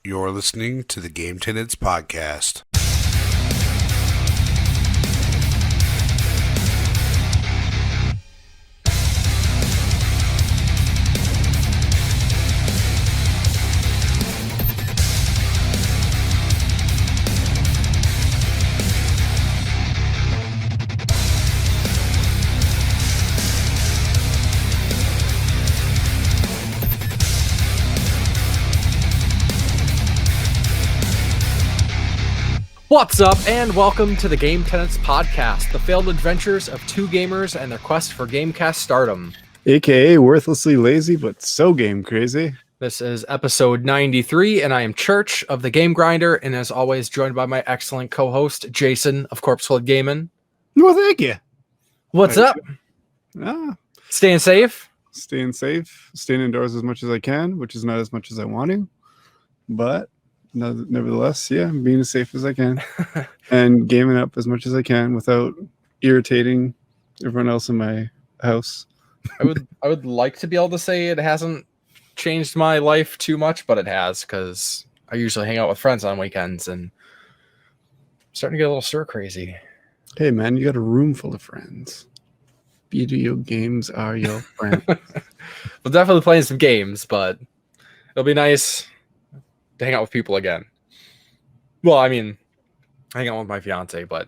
You're listening to the Game Tenants Podcast. What's up, and welcome to the Game Tenants Podcast, the failed adventures of two gamers and their quest for Gamecast stardom. AKA worthlessly lazy, but so game crazy. This is episode 93, and I am Church of the Game Grinder, and as always, joined by my excellent co-host, Jason of Corpsewood Gaming. Well, thank you. What's up? Staying safe? Staying safe, staying indoors as much as I can, which is not as much as I want to, but nevertheless, yeah, I'm being as safe as I can and gaming up as much as I can without irritating everyone else in my house. I would like to be able to say it hasn't changed my life too much, but it has, because I usually hang out with friends on weekends and I'm starting to get a little stir crazy. Hey man, you got a room full of friends. Video games are your friends. We'll definitely playing some games, but it'll be nice to hang out with people again. Well, I mean, hang out with my fiance, but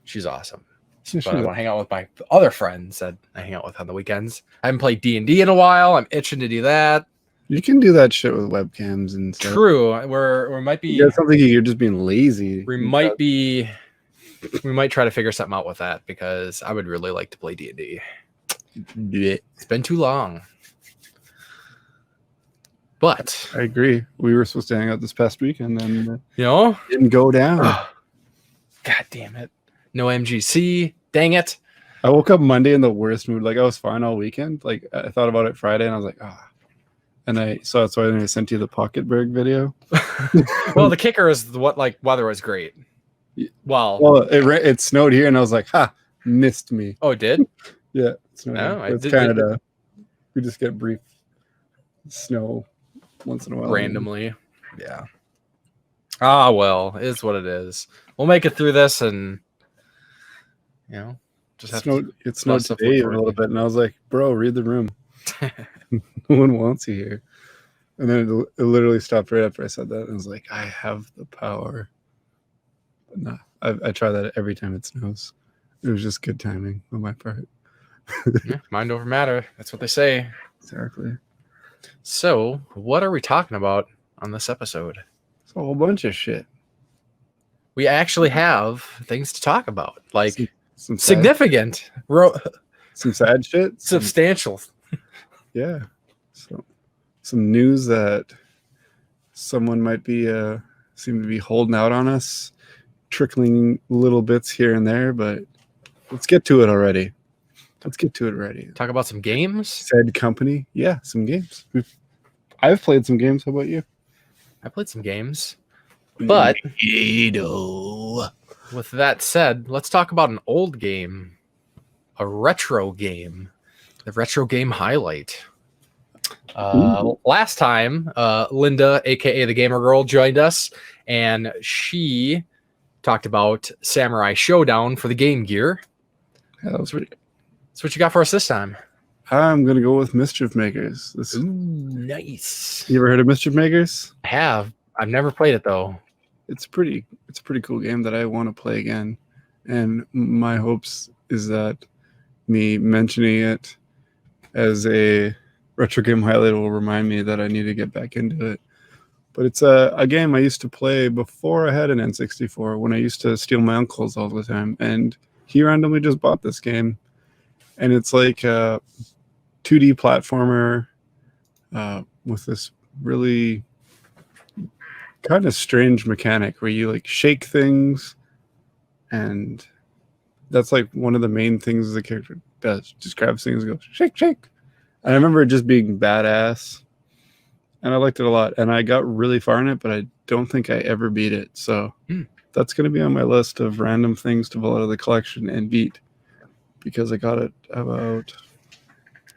she's awesome. But I want to hang out with my other friends that I hang out with on the weekends. I haven't played D&D in a while. I'm itching to do that. You can do that shit with webcams and stuff. True. We might be. Yeah, something you're just being lazy. We might try to figure something out with that, because I would really like to play D&D. It's been too long. But I agree. We were supposed to hang out this past week, and then didn't go down. God damn it! No MGC. Dang it! I woke up Monday in the worst mood. Like, I was fine all weekend. Like, I thought about it Friday, and I was like, And that's why I sent you the Pocketberg video. Well, the kicker is weather was great. Well, it snowed here, and I was like, missed me. Oh, it did? Yeah, it snowed. No, it's Canada. We just get brief snow once in a while. Randomly. Yeah. Well, it is what it is. We'll make it through this, and just have it snowed today a little bit, and I was like, bro, read the room. No one wants you here. And then it literally stopped right after I said that, and I was like, I have the power. But nah, I try that every time it snows. It was just good timing on my part. Mind over matter. That's what they say. Exactly. So, what are we talking about on this episode? It's a whole bunch of shit. We actually have things to talk about, like some significant, some sad shit, substantial. Yeah. So, some news that someone might be seem to be holding out on us, trickling little bits here and there, but let's get to it already. Talk about some games. Said company. Yeah, some games. I've played some games. How about you? I played some games. But with that said, let's talk about an old game. A retro game. The retro game highlight. Last time, Linda, aka the Gamer Girl, joined us, and she talked about Samurai Showdown for the Game Gear. Yeah, that was pretty good. So what you got for us this time? I'm gonna go with Mischief Makers. Ooh, nice. You ever heard of Mischief Makers? I have. I've never played it though. It's a pretty cool game that I want to play again. And my hopes is that me mentioning it as a retro game highlight will remind me that I need to get back into it. But it's a game I used to play before I had an N64, when I used to steal my uncle's all the time. And he randomly just bought this game. And it's like a 2D platformer with this really kind of strange mechanic where you like shake things, and that's like one of the main things the character does. Just grabs things and goes shake, shake. And I remember it just being badass, and I liked it a lot. And I got really far in it, but I don't think I ever beat it. So that's going to be on my list of random things to pull out of the collection and beat, because I got it about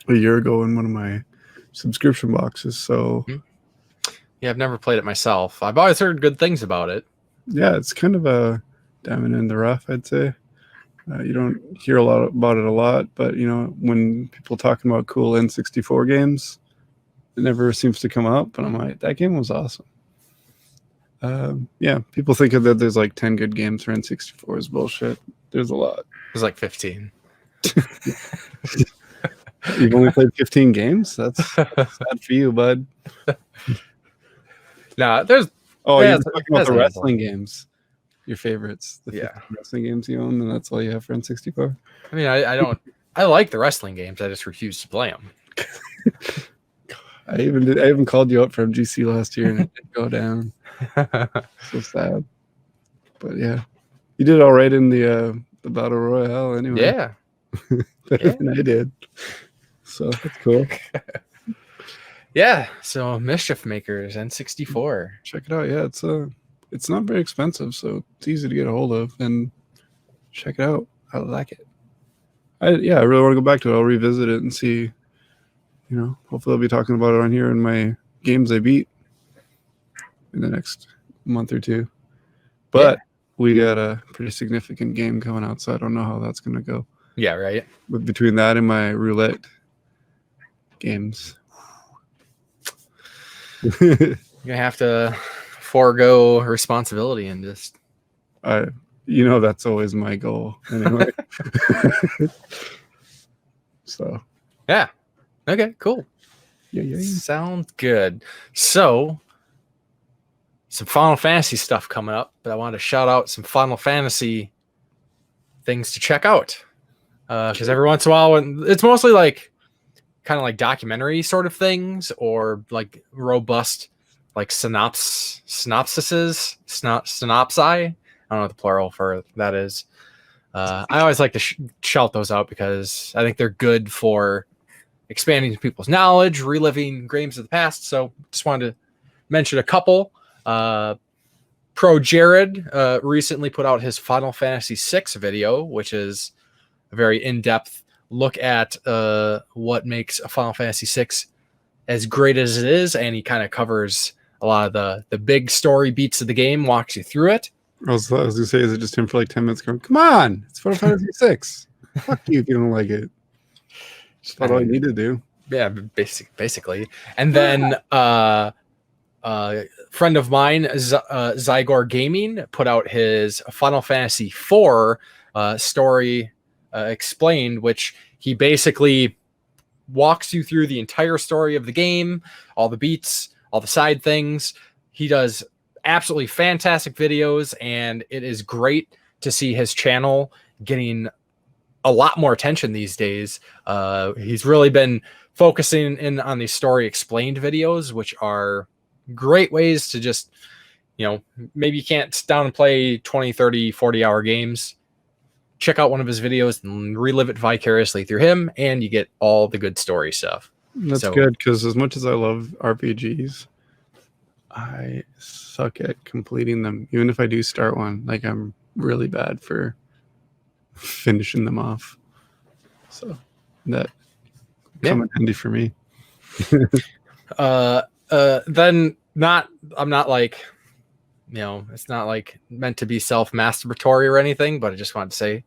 a year ago in one of my subscription boxes. So Yeah, I've never played it myself. I've always heard good things about it. Yeah, it's kind of a diamond in the rough, I'd say. You don't hear a lot about it a lot, but when people talking about cool N64 games, it never seems to come up. But I'm like, that game was awesome. Yeah, people think that there's like 10 good games for N64 is bullshit. There's a lot. There's like 15. You've only played 15 games? That's sad for you, bud. No, there's. Oh, yeah, you're talking about the wrestling games. Your favorites. The 15 Yeah. wrestling games you own, and that's all you have for N64? I mean, I don't. I like the wrestling games. I just refuse to play them. I even called you up for MGC last year, and it didn't go down. So sad. But yeah, you did all right in the battle royale anyway. Yeah. Better than I did. So that's cool. Yeah. So Mischief Makers N64. Check it out. Yeah, it's not very expensive, so it's easy to get a hold of. And check it out. I like it. I really want to go back to it. I'll revisit it and see. Hopefully I'll be talking about it on here in my games I beat in the next month or two. But we got a pretty significant game coming out, so I don't know how that's going to go. Yeah, right. But between that and my roulette games, You're gonna have to forego responsibility and just. that's always my goal anyway. So. Yeah. Okay. Cool. Yeah. Sounds good. So, some Final Fantasy stuff coming up, but I wanted to shout out some Final Fantasy things to check out. Because every once in a while, it's mostly like kind of like documentary sort of things, or like robust like synopsi. I don't know what the plural for that is. I always like to shout those out because I think they're good for expanding people's knowledge, reliving games of the past. So just wanted to mention a couple. Pro Jared recently put out his Final Fantasy VI video, which is a very in-depth look at what makes a Final Fantasy VI as great as it is, and he kind of covers a lot of the big story beats of the game, walks you through it. I was going to say, is it just him for like 10 minutes going, come on, it's Final Fantasy VI. Fuck you if you don't like it. That's all you need to do. Yeah, basically. And then friend of mine, Zygor Gaming, put out his Final Fantasy IV story explained, which he basically walks you through the entire story of the game, all the beats, all the side things. He does absolutely fantastic videos, and it is great to see his channel getting a lot more attention these days. He's really been focusing in on these story explained videos, which are great ways to just, maybe you can't sit down and play 20, 30, 40-hour games. Check out one of his videos and relive it vicariously through him, and you get all the good story stuff. That's good, because as much as I love RPGs, I suck at completing them. Even if I do start one, like I'm really bad for finishing them off. So that come in handy for me. Then I'm not like, it's not like meant to be self-masturbatory or anything, but I just wanted to say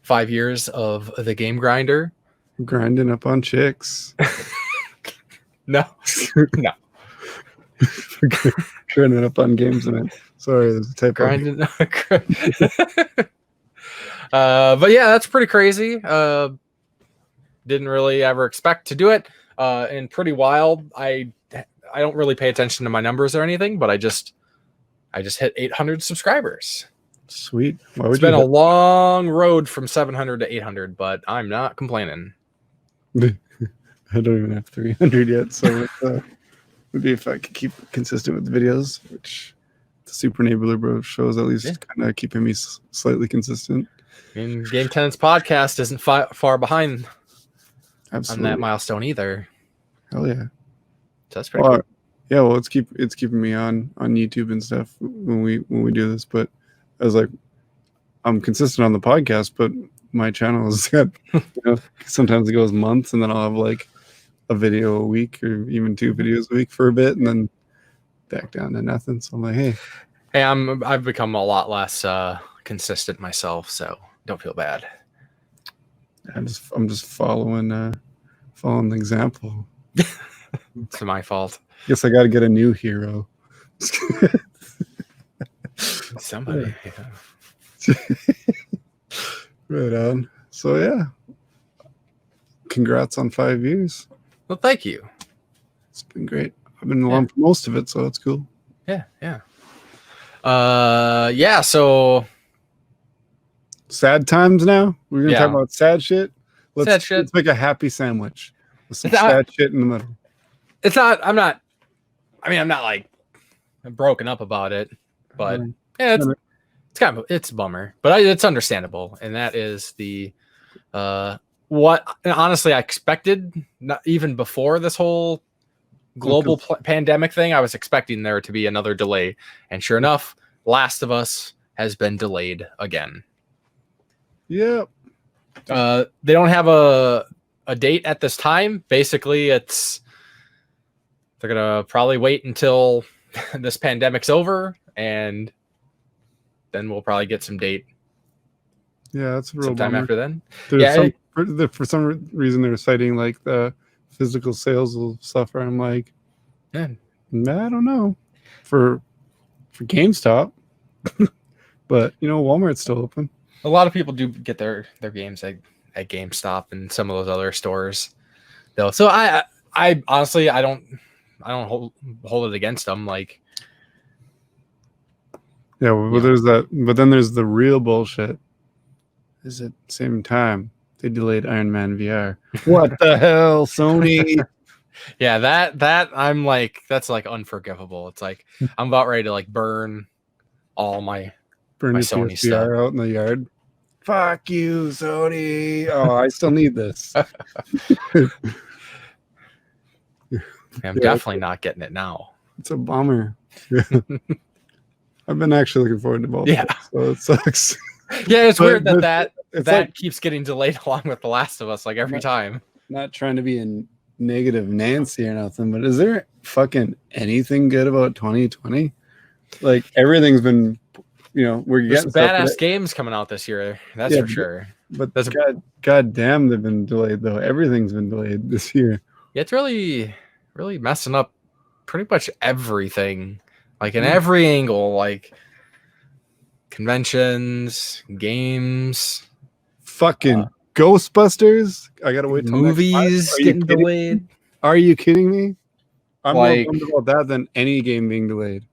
5 years of the game grinder. Grinding up on chicks. No. Grinding up on games in it. Sorry, there's a type grinding. But yeah, that's pretty crazy. Didn't really ever expect to do it. And pretty wild. I don't really pay attention to my numbers or anything, but I just hit 800 subscribers. Sweet. It's been a long road from 700 to 800, but I'm not complaining. I don't even have 300 yet, so maybe if I could keep consistent with the videos, which the Super Neighborly Bro shows at least kind of keeping me slightly consistent. And Game Tenants Podcast isn't far behind on that milestone either. Hell yeah. So that's pretty cool. Yeah, well, it's keeping me on YouTube and stuff when we do this. But I was like, I'm consistent on the podcast, but my channel is got, sometimes it goes months, and then I'll have like a video a week or even 2 videos a week for a bit, and then back down to nothing. So I'm like, hey, I've become a lot less consistent myself, so don't feel bad. I'm just following the example. It's my fault. Guess I got to get a new hero. Somebody. Right on. So yeah, congrats on 5 years. Well, thank you. It's been great. I've been along for most of it, so it's cool. Yeah. So sad times now. We're gonna talk about sad shit. Let's make a happy sandwich with some sad shit in the middle. It's not. I'm not like broken up about it, but yeah, it's a bummer, but it's understandable, and that is the what honestly I expected. Not even before this whole global pandemic thing, I was expecting there to be another delay, and sure enough, Last of Us has been delayed again. Yep. They don't have a date at this time. Basically, they're gonna probably wait until this pandemic's over, and then we'll probably get some date. Yeah, that's a real sometime bummer. After then. For some reason they're citing like the physical sales will suffer. I'm like, I don't know for GameStop, but Walmart's still open. A lot of people do get their games at GameStop and some of those other stores, though. So I honestly I don't hold it against them. Like, yeah, well, there's that, but then there's the real bullshit. Is at the same time they delayed Iron Man VR. What the hell, Sony? Yeah, that I'm like, that's like unforgivable. It's like I'm about ready to like burn all my Sony stuff out in the yard. Fuck you, Sony. Oh, I still need this. I'm definitely not getting it now. It's a bummer. I've been actually looking forward to both. Yeah, so it sucks. Yeah, it's weird that like, keeps getting delayed along with The Last of Us, like every time. Not trying to be a negative Nancy or nothing, but is there fucking anything good about 2020? Like everything's been, we're getting badass games coming out this year. That's for sure. But God damn, they've been delayed though. Everything's been delayed this year. Yeah, it's really messing up pretty much everything, like in every angle, like conventions, games, fucking Ghostbusters. I gotta wait till movies getting delayed. Are you kidding me? I'm more bummed about that than any game being delayed.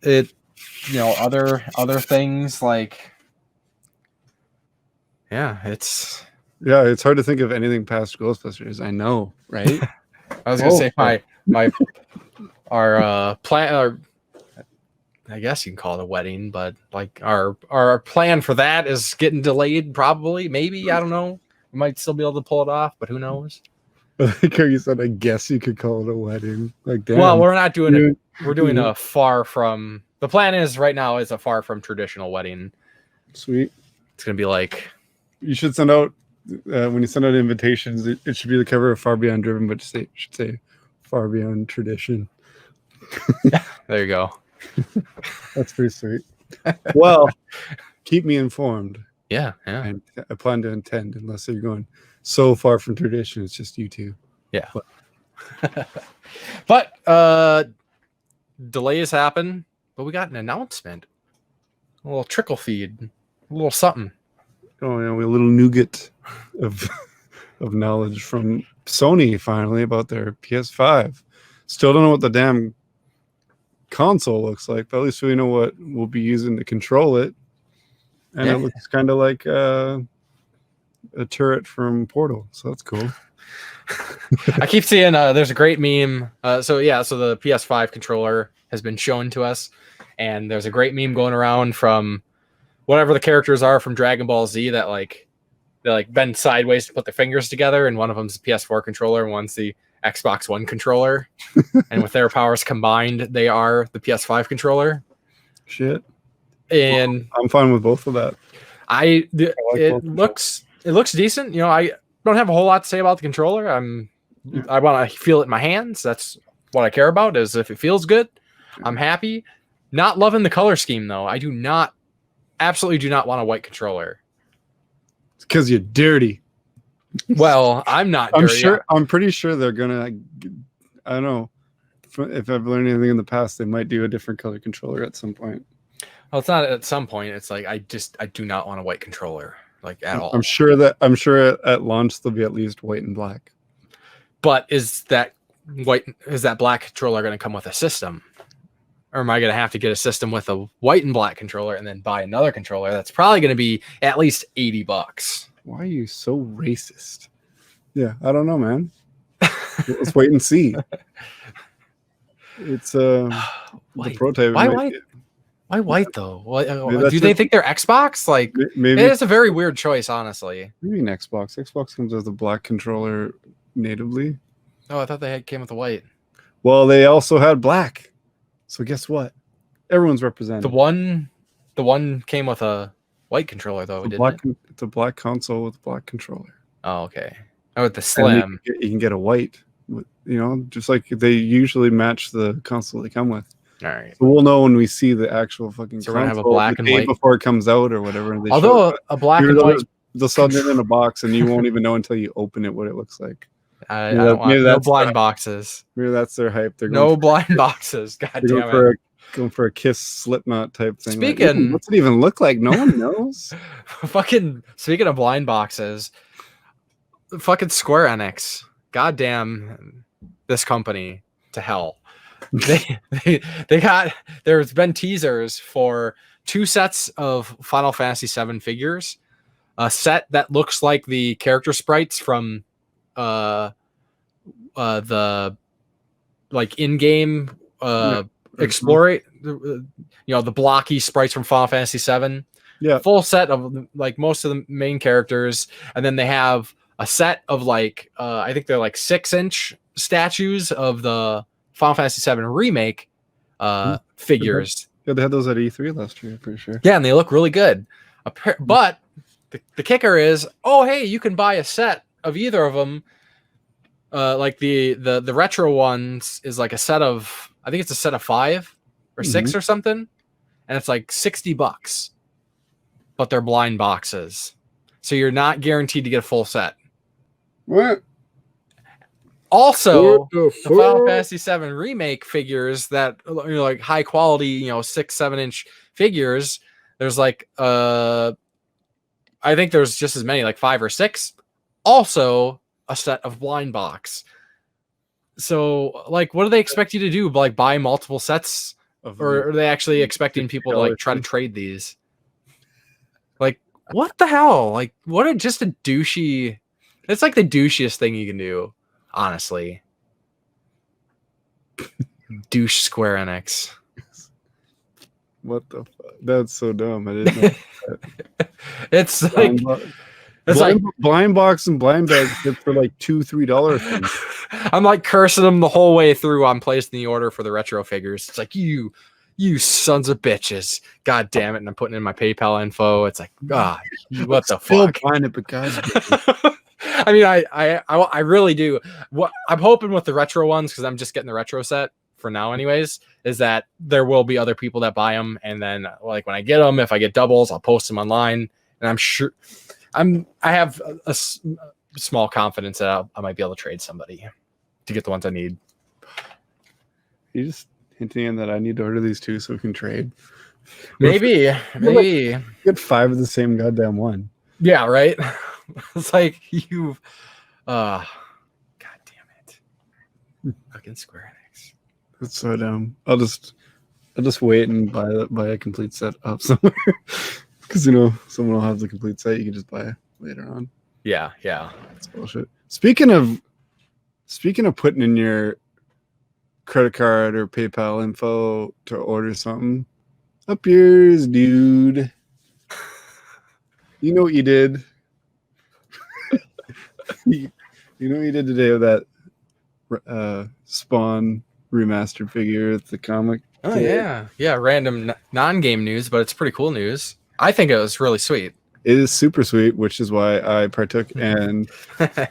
Other things like it's hard to think of anything past Ghostbusters. I know, right? I was gonna say our plan. I guess you can call it a wedding, but like our plan for that is getting delayed. Probably, maybe, I don't know. We might still be able to pull it off, but who knows? I like how you said, I guess you could call it a wedding. Like, damn. Well, we're not doing it. We're doing a far from. The plan is right now is a far from traditional wedding. Sweet. It's gonna be like. You should send out when you send out invitations. It should be the cover of Far Beyond Driven, but it should say Far Beyond Tradition. There you go. That's pretty sweet. Well, keep me informed. Yeah. And I plan to attend unless you're going so far from tradition. It's just you two. Yeah. But delays happen. But we got an announcement. A little trickle feed. A little something. Oh yeah, a little nougat of knowledge from Sony finally about their PS5. Still don't know what the damn console looks like, but at least we know what we'll be using to control it. And it looks kind of like a turret from Portal, so that's cool. I keep seeing there's a great meme. So the PS5 controller has been shown to us, and there's a great meme going around from whatever the characters are from Dragon Ball Z that they bend sideways to put their fingers together, and one of them's the PS4 controller and one's the Xbox One controller. And with their powers combined, they are the PS5 controller. Shit. And I'm fine with both of that. It looks decent. I don't have a whole lot to say about the controller. I want to feel it in my hands. That's what I care about, is if it feels good. I'm happy. Not loving the color scheme though. I absolutely do not want a white controller. It's because you're dirty. Well, I'm not dirty. I'm pretty sure they're gonna. I don't know if I've learned anything in the past. They might do a different color controller at some point. Well, it's not at some point. It's like I do not want a white controller like at all. I'm sure at launch they'll be at least white and black. But is that black controller going to come with a system? Or am I going to have to get a system with a white and black controller and then buy another controller that's probably going to be at least $80? Why are you so racist? Yeah, I don't know, man. Let's wait and see. It's the prototype. Why white? Why white though? Do they just think they're Xbox? Like, maybe it is a very weird choice, honestly. maybe an Xbox. Xbox comes with a black controller natively. Oh, I thought they came with a white. Well, they also had black. So guess what? Everyone's represented. The one came with a white controller though, didn't it? It's a black console with a black controller. Oh, okay. Oh, with the slim. You can get a white. Just like they usually match the console they come with. All right. So we'll know when we see the actual fucking So console we're gonna have a black and white before it comes out or whatever. Although a black and white, they'll sell it in a box and you won't even know until you open it what it looks like. I don't want no blind boxes. Maybe that's their hype. They're no blind boxes. God damn it. Going for a Kiss Slipknot type thing. Speaking, what's it even look like? No one knows. Fucking speaking of blind boxes, fucking Square Enix. Goddamn this company to hell. There's been teasers for 2 sets of Final Fantasy VII figures. A set that looks like the character sprites from the like in-game explore, the blocky sprites from Final Fantasy VII. Yeah, full set of like most of the main characters, and then they have a set of like I think they're like 6-inch statues of the Final Fantasy VII Remake figures. Yeah, they had those at E3 last year, pretty sure. Yeah, and they look really good. But the kicker is, hey, you can buy a set of either of them. Like the retro ones is like a set of, I think it's a set of 5 or 6 or something, and it's like $60. But they're blind boxes, so you're not guaranteed to get a full set. What? Also, the Final Fantasy VII Remake figures that like high quality, 6-7 inch figures. There's like I think there's just as many, like 5 or 6. Also, a set of blind box. So, like, what do they expect you to do? Like, buy multiple sets, or are they actually expecting people to like try to trade these? Like, what the hell? Like, just a douchey. It's like the douchiest thing you can do, honestly. Douche Square Enix. What the fuck? That's so dumb. I didn't know that. It's like blind box and blind bag for like $2-3 things. I'm like cursing them the whole way through on placing the order for the retro figures. It's like you sons of bitches. God damn it. And I'm putting in my PayPal info. It's like, God, what the fuck? Buying it, but God. I mean, I really do. What I'm hoping with the retro ones, because I'm just getting the retro set for now anyways, is that there will be other people that buy them, and then like when I get them, if I get doubles, I'll post them online, and I'm sure I have a small confidence that I might be able to trade somebody to get the ones I need. You just hinting that I need to order these 2 so we can trade. Maybe get 5 of the same goddamn one. Yeah, right. It's like you've God damn it. Fucking Square Enix. That's so dumb. I'll just wait and buy a complete set up somewhere. Because someone will have the complete set, you can just buy it later on. Yeah. That's bullshit. Speaking of putting in your credit card or PayPal info to order something, up yours, dude. You know what you did? You know what you did today with that Spawn remastered figure at the comic? Oh today? Yeah. Random non-game news, but it's pretty cool news. I think it was really sweet. It is super sweet, which is why I partook and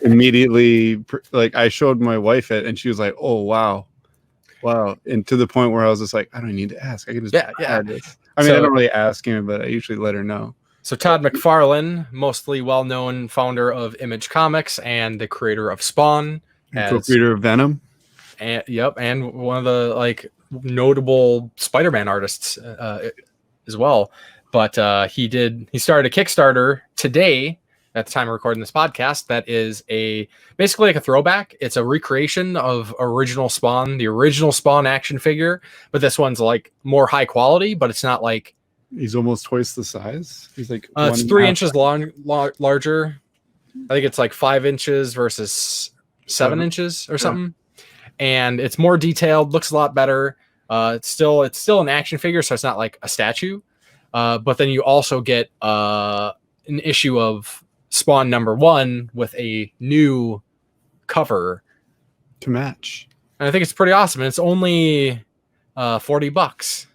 immediately, like, I showed my wife it, and she was like, "Oh wow, Wow. And to the point where I was just like, I don't need to ask. I can just Yeah. this. I mean, I don't really ask him, but I usually let her know. So Todd McFarlane, mostly well-known founder of Image Comics and the creator of Spawn, Co-creator of Venom. And one of the notable Spider-Man artists as well. But he started a Kickstarter today at the time of recording this podcast that is basically like a throwback. It's a recreation of original Spawn, the original Spawn action figure, but this one's like more high quality, but it's not like he's almost twice the size. He's like it's 3 inches larger. I think it's like 5 inches versus 7 inches or something. And it's more detailed, looks a lot better. It's still an action figure, so it's not like a statue. But then you also get an issue of Spawn #1 with a new cover to match. And I think it's pretty awesome. And it's only $40,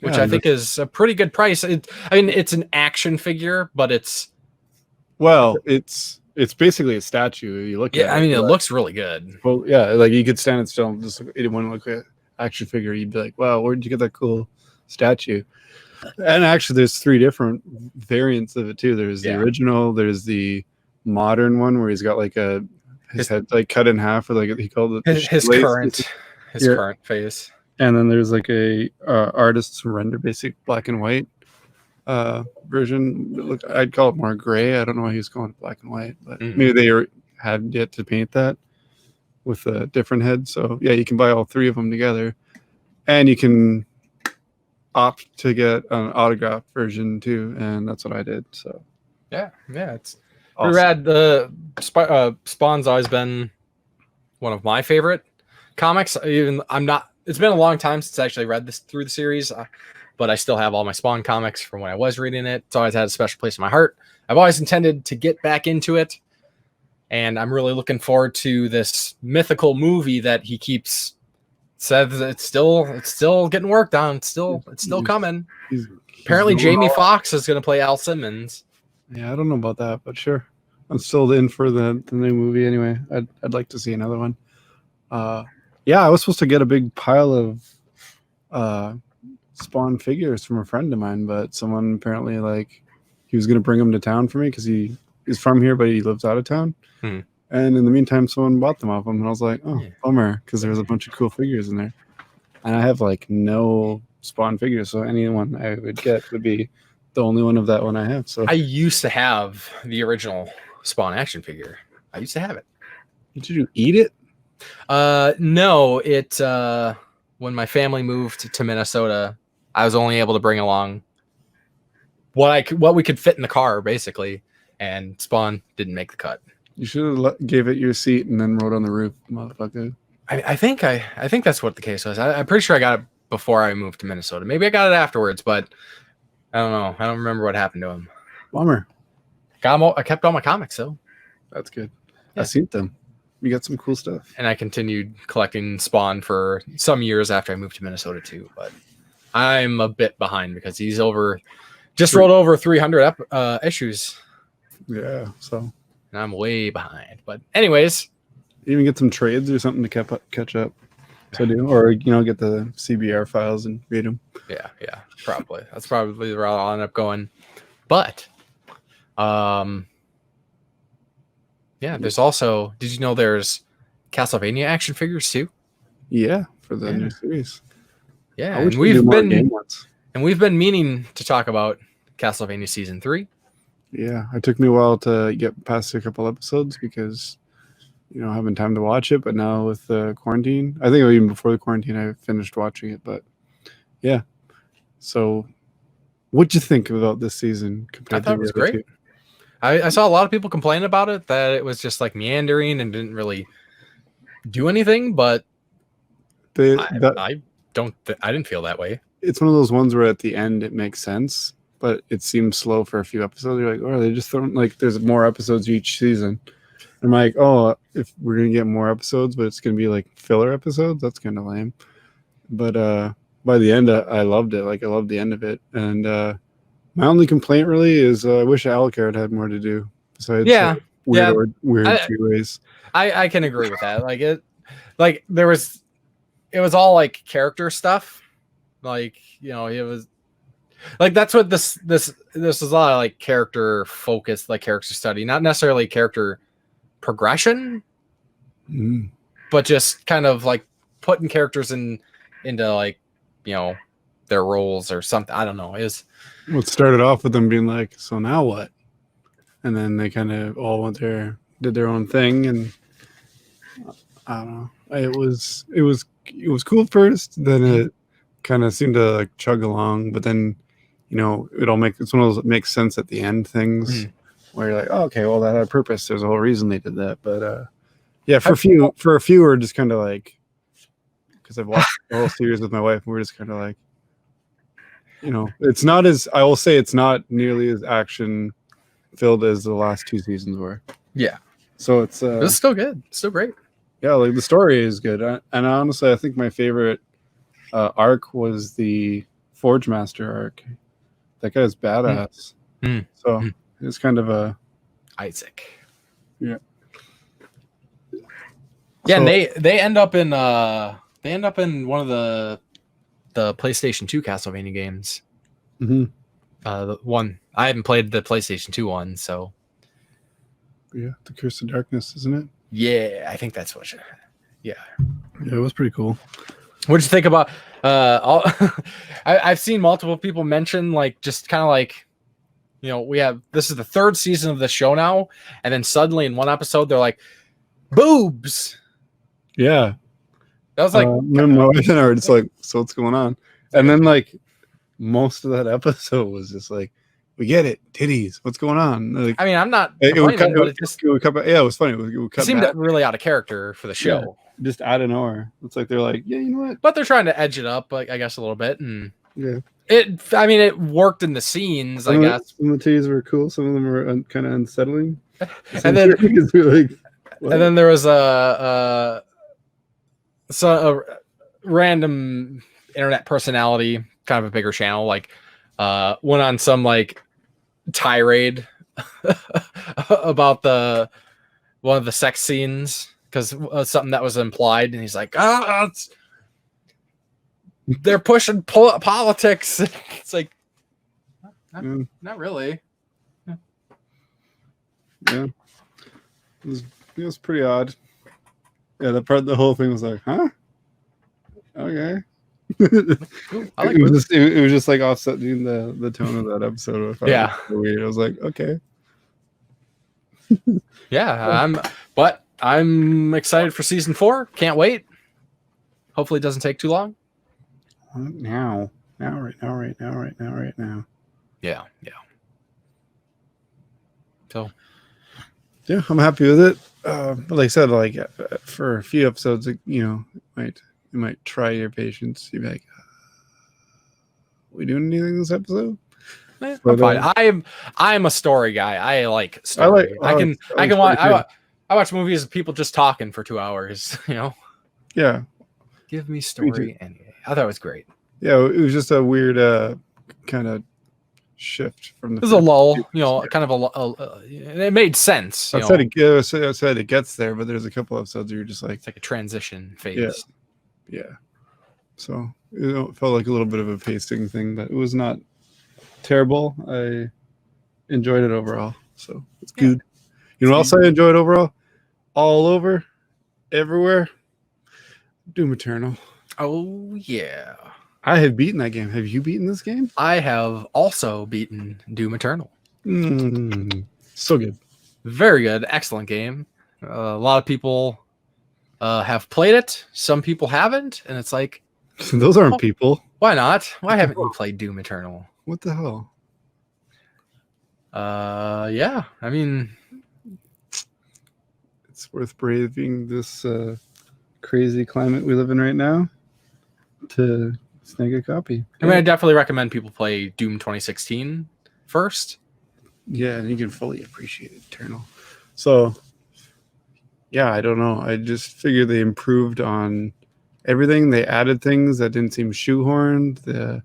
which I think is a pretty good price. It's an action figure, but it's basically a statue. You look at it. It looks really good. Well, yeah, like you could stand it still and just it wouldn't look like an action figure. You'd be like, wow, where did you get that cool statue? And actually, there's 3 different variants of it too. There's the original, there's the modern one where he's got like his head like cut in half, or like he called it his current face. And then there's like a artist's render, basic black and white version. I'd call it more gray. I don't know why he was calling it black and white, but maybe they had yet to paint that with a different head. So yeah, you can buy all 3 of them together, and you can opt to get an autographed version too, and that's what I did. So yeah, it's awesome. Pretty rad. The Spawn's always been one of my favorite comics. It's been a long time since I actually read this through the series, but I still have all my Spawn comics from when I was reading it. It's always had a special place in my heart. I've always intended to get back into it, and I'm really looking forward to this mythical movie that he says it's still getting worked on. It's still coming. Apparently, Jamie Foxx is going to play Al Simmons. Yeah, I don't know about that, but sure. I'm still in for the new movie anyway. I'd like to see another one. Yeah, I was supposed to get a big pile of Spawn figures from a friend of mine, but someone apparently he was going to bring them to town for me because he is from here, but he lives out of town. And in the meantime, someone bought them off him, and I was like, oh, bummer, because there was a bunch of cool figures in there. And I have no Spawn figures, so anyone I would get would be the only one of that one I have. So I used to have the original Spawn action figure. I used to have it. Did you eat it? No, when my family moved to Minnesota, I was only able to bring along what we could fit in the car, basically, and Spawn didn't make the cut. You should have gave it your seat and then rode on the roof, motherfucker. I think that's what the case was. I'm pretty sure I got it before I moved to Minnesota. Maybe I got it afterwards, but I don't know. I don't remember what happened to him. Bummer. I kept all my comics though. That's good. Yeah. I seen them. You got some cool stuff. And I continued collecting Spawn for some years after I moved to Minnesota too. But I'm a bit behind because he's just rolled over 300 issues. Yeah. So. And I'm way behind. But anyways, even get some trades or something to catch up. So or get the CBR files and read them. Yeah, probably. That's probably the route I'll end up going. But, there's also. Did you know there's Castlevania action figures too? Yeah, for the new series. Yeah, and we've been meaning to talk about Castlevania Season 3. Yeah, it took me a while to get past a couple episodes because, having time to watch it. But now with the quarantine, I think even before the quarantine, I finished watching it. But yeah, so what'd you think about this season? I thought it was great. I saw a lot of people complain about it, that it was just meandering and didn't really do anything. But I didn't feel that way. It's one of those ones where at the end it makes sense. But it seems slow for a few episodes. You're like, they just throwing there's more episodes each season. I'm like, if we're gonna get more episodes, but it's gonna be filler episodes, that's kind of lame. But by the end, I loved it. I loved the end of it. And my only complaint really is I wish Alyx had more to do besides weird two ways. I can agree with that. There was it was all like character stuff. Like, you know, it was like that's what this is a lot of like character focused, like character study, not necessarily character progression, but just kind of like putting characters into like, you know, their roles or something. I don't know. It started off with them being like, so now what? And then they kind of all did their own thing, and I don't know. It was cool first, then it kind of seemed to like chug along, but then, you know, it's one of those that makes sense at the end things where you're like, oh, okay, well that had a purpose. There's a whole reason they did that. But yeah, for a few we're just kind of like, because I've watched the whole series with my wife, and we're just kind of like, you know, it's not nearly as action filled as the last 2 seasons were. Yeah. So it's still good. Still great. Yeah, like the story is good. And honestly, I think my favorite arc was the Forge Master arc. That guy's badass. So it's kind of a Isaac. Yeah. Yeah, so, and they end up in one of the PlayStation 2 Castlevania games. The one I haven't played the PlayStation 2 one, so yeah, the Curse of Darkness, isn't it? Yeah, I think that's what. Yeah, it was pretty cool. What did you think about? I've seen multiple people mention like just kind of like, you know, this is the 3rd season of the show now, and then suddenly in one episode they're like, boobs. Yeah, that was like my wife and I were just like, so what's going on? And then like most of that episode was just like, we get it, titties. What's going on? Like, I mean, I'm not. It would cut. Yeah, it was funny. It would cut. It seemed really out of character for the show. Yeah, just out of nowhere. It's like they're like, yeah, you know what? But they're trying to edge it up, like I guess a little bit, and yeah. I mean, it worked in the scenes. I guess some of the titties were cool. Some of them were kind of unsettling. And then, and then there was a random internet personality, kind of a bigger channel, like went on some like tirade about one of the sex scenes because something that was implied, and he's like, they're pushing politics. It's like not really. Yeah, it was pretty odd. Yeah, the whole thing was like, huh? Okay. Ooh, it was just like offsetting the tone of that episode. Yeah, weird. I was like, okay. Yeah, I'm excited for season 4. Can't wait. Hopefully, it doesn't take too long. Right now. Yeah. So, yeah, I'm happy with it. But like I said, like for a few episodes, you know, you might try your patience. You'd be like, we doing anything this episode? I'm fine. I'm a story guy. I like story. I watch movies of people just talking for 2 hours, you know? Yeah. Give me story anyway. I thought it was great. Yeah, it was just a weird kind of shift from the. It was a lull, you know, kind of it made sense. I said it gets there, but there's a couple episodes where you're just like, it's like a transition phase. Yeah. So it felt like a little bit of a pacing thing, but it was not terrible. I enjoyed it overall, so it's good. You know what else I enjoyed overall? All over, everywhere. Doom Eternal. Oh yeah. I had beaten that game. Have you beaten this game? I have also beaten Doom Eternal. So good. Very good. Excellent game. A lot of people have played it. Some people haven't. And it's like... Those aren't people. Why not? Why haven't you played Doom Eternal? What the hell? Yeah. I mean... It's worth braving this crazy climate we live in right now to... snag a copy. I mean, I definitely recommend people play Doom 2016 first. Yeah, and you can fully appreciate Eternal. So, yeah, I don't know. I just figured they improved on everything. They added things that didn't seem shoehorned.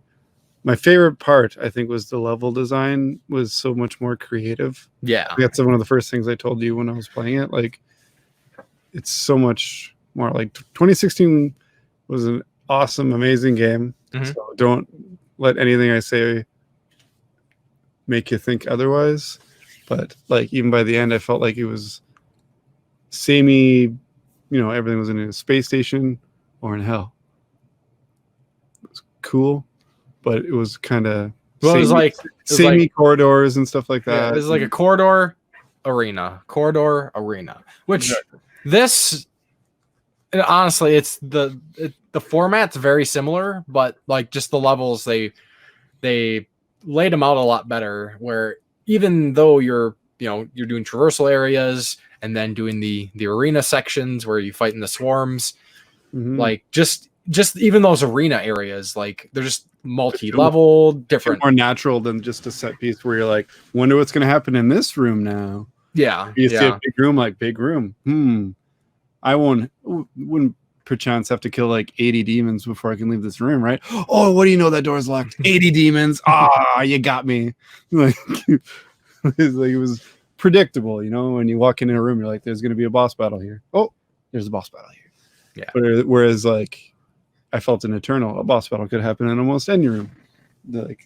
My favorite part, I think, was the level design was so much more creative. Yeah. That's one of the first things I told you when I was playing it. Like, it's so much more like 2016 was an awesome, amazing game. Mhm. So don't let anything I say make you think otherwise. But like even by the end, I felt like it was samey. Everything was in a space station or in hell. It was cool, but it was kind of Well, it was like samey corridors and stuff like that. Yeah, it was like a corridor arena, which this honestly, it's the format's very similar, but like just the levels they laid them out a lot better. Where even though you're doing traversal areas and then doing the arena sections where you fight in the swarms, like just even those arena areas, like they're just multi-level, different, more natural than just a set piece where you're like, wonder what's going to happen in this room now. Yeah, you see a big room, like big room. I wouldn't perchance have to kill like 80 demons before I can leave this room, right? Oh, what do you know? That door's locked. 80 demons. You got me. Like, it was predictable, when you walk into a room, you're like, there's going to be a boss battle here. Oh, there's a boss battle here. Yeah. Whereas like I felt in Eternal, a boss battle could happen in almost any room. The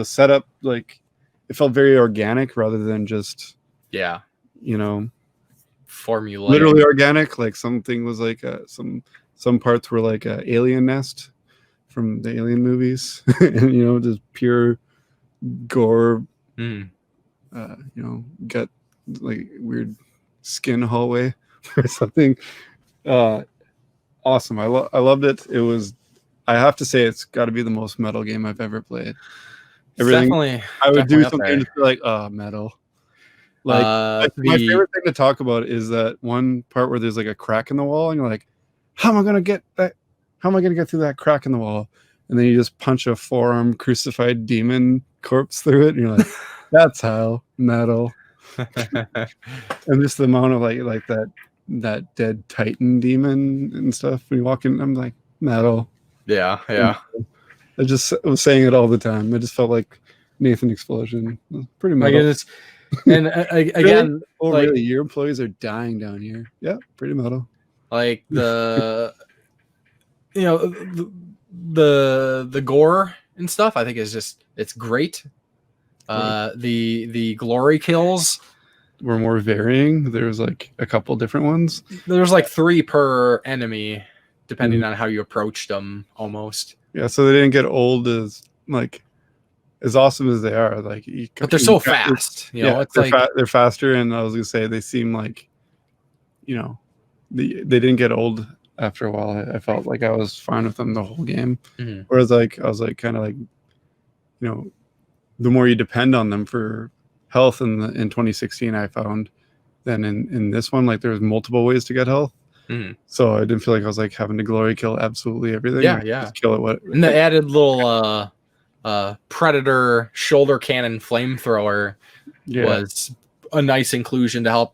setup, like it felt very organic rather than just formula. Literally organic. Like something was like some parts were like a alien nest from the Alien movies, and just pure gore. Got like weird skin hallway or something. Awesome. I loved it. It was, I have to say, it's got to be the most metal game I've ever played. Everything I would do something to feel like, metal. Like my favorite thing to talk about is that one part where there's like a crack in the wall, and you're like, how am I gonna get that? How am I gonna get through that crack in the wall? And then you just punch a four-arm crucified demon corpse through it, and you're like, that's how metal. And just the amount of like that dead Titan demon and stuff when you walk in, I'm like, metal. Yeah. I just was saying it all the time. I just felt like Nathan Explosion. It was pretty metal. And again, really? Your employees are dying down here. Yeah, pretty metal. Like the gore and stuff, I think it's great. The glory kills were more varying. There was like a couple different ones. There's like 3 per enemy, depending on how you approached them, almost. Yeah, so they didn't get old as awesome as they are. Like, but they're so fast. It's they're faster, and I was gonna say they seem like, they didn't get old after a while. I felt like I was fine with them the whole game. Whereas like I was like kind of like, the more you depend on them for health in 2016, I found, then in this one, like there was multiple ways to get health. So I didn't feel like I was like having to glory kill absolutely everything. Yeah. Just kill it. And the added little predator shoulder cannon flamethrower was a nice inclusion to help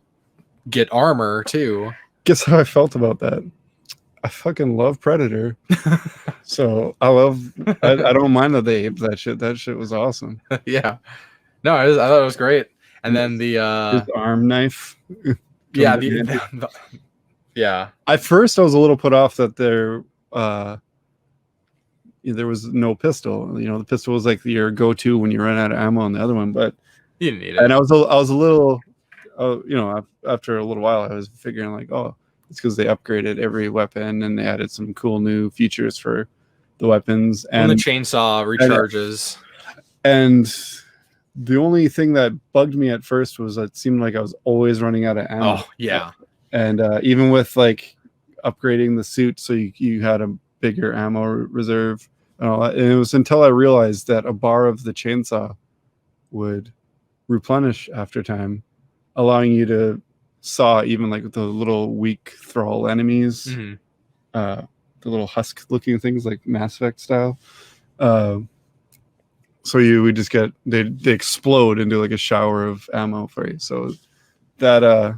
get armor too. Guess how I felt about that? I fucking love Predator. So I don't mind that they aped that shit. That shit was awesome. Yeah. No, I thought it was great. And then the his arm knife. Yeah. Yeah. At first I was a little put off that there was no pistol. The pistol was like your go-to when you run out of ammo on the other one, but you didn't need it. And I was a little, after a little while, I was figuring like, oh, it's because they upgraded every weapon and they added some cool new features for the weapons and the chainsaw recharges. And the only thing that bugged me at first was it seemed like I was always running out of ammo. Oh yeah. And even with like upgrading the suit so you had a bigger ammo reserve and all that, and it was until I realized that a bar of the chainsaw would replenish after time, allowing you to saw even like the little weak thrall enemies, the little husk looking things like Mass Effect style. So you would just get they explode into like a shower of ammo for you. So that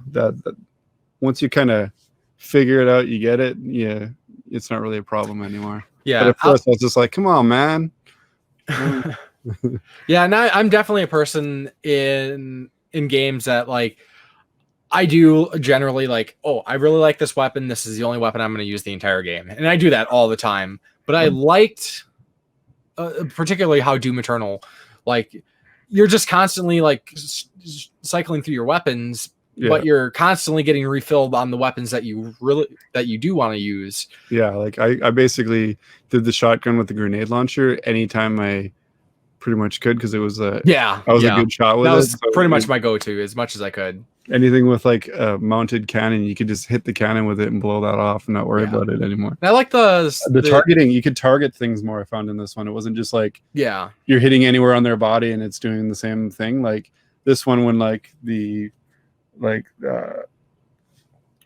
once you kind of figure it out, you get it. Yeah, it's not really a problem anymore. Yeah. But at first I was just like, come on, man. Yeah, and I'm definitely a person in games that like I do generally like, oh, I really like this weapon. This is the only weapon I'm going to use the entire game. And I do that all the time. But I liked particularly how Doom Eternal, like, you're just constantly like cycling through your weapons, but you're constantly getting refilled on the weapons that you do want to use. Yeah, like I basically did the shotgun with the grenade launcher anytime I pretty much could, because it was a good shot with it. That was pretty much my go-to as much as I could. Anything with like a mounted cannon, you could just hit the cannon with it and blow that off and not worry about it anymore. And I like the targeting. You could target things more, I found, in this one. It wasn't just like you're hitting anywhere on their body and it's doing the same thing. Like this one, when like the what the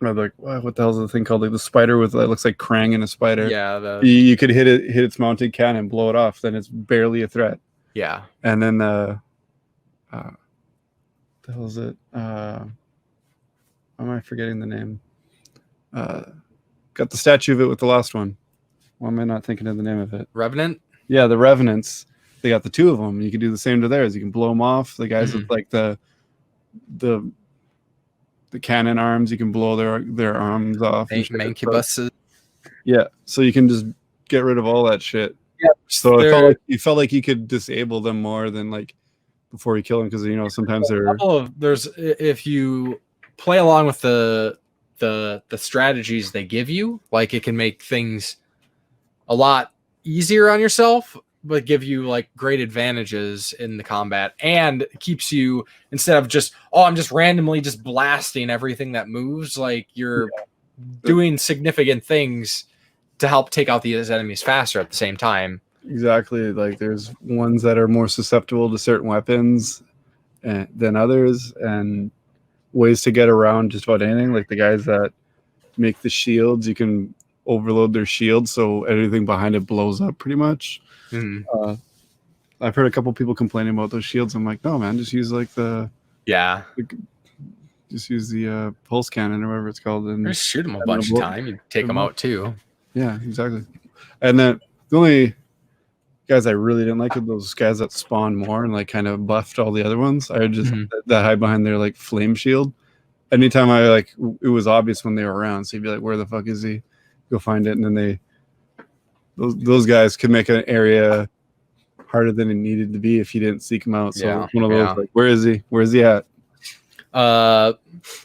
hell is the thing called? Like the spider with that looks like Krang in a spider. Yeah, you could hit its mounted cannon, blow it off, then it's barely a threat. Yeah. And then the hell is it? Why am I forgetting the name? Got the statue of it with the last one. Why am I not thinking of the name of it? Revenant? Yeah, the Revenants. They got the two of them. You can do the same to theirs. You can blow them off. The guys with like the cannon arms, you can blow their arms off. Mancubuses. Yeah, so you can just get rid of all that shit. Yeah. So you felt like you could disable them more than like before you kill them, because sometimes there's if you play along with the strategies they give you, like it can make things a lot easier on yourself, but give you like great advantages in the combat, and keeps you, instead of just I'm just randomly just blasting everything that moves, like you're doing significant things to help take out these enemies faster at the same time. Exactly. Like there's ones that are more susceptible to certain weapons than others, and ways to get around just about anything. Like the guys that make the shields, you can overload their shields so everything behind it blows up pretty much. I've heard a couple people complaining about those shields. I'm like, no, man, just use like just use the pulse cannon or whatever it's called, and just shoot them a bunch of time. You take them out too. Yeah, exactly. And then the only guys I really didn't like were those guys that spawned more and like kind of buffed all the other ones. I just that hide behind their like flame shield. Anytime it was obvious when they were around, so you'd be like, where the fuck is he? Go find it. And then those guys could make an area harder than it needed to be if you didn't seek him out. So one of those, like, where is he? Where's he at? I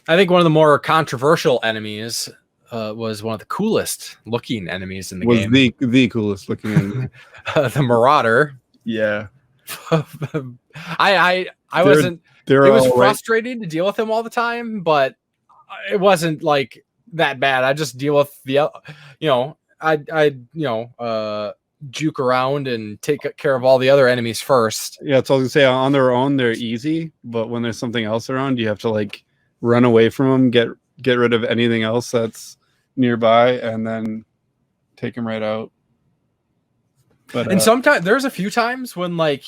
think one of the more controversial enemies was one of the coolest looking enemies in the game. Was the coolest looking enemy. The Marauder. Yeah. I wasn't. It was frustrating to deal with him all the time, but it wasn't like that bad. I just deal with the, juke around and take care of all the other enemies first. Yeah, it's all I was gonna say. On their own, they're easy, but when there's something else around, you have to like run away from them, get rid of anything else that's nearby, and then take them right out. But and sometimes there's a few times when like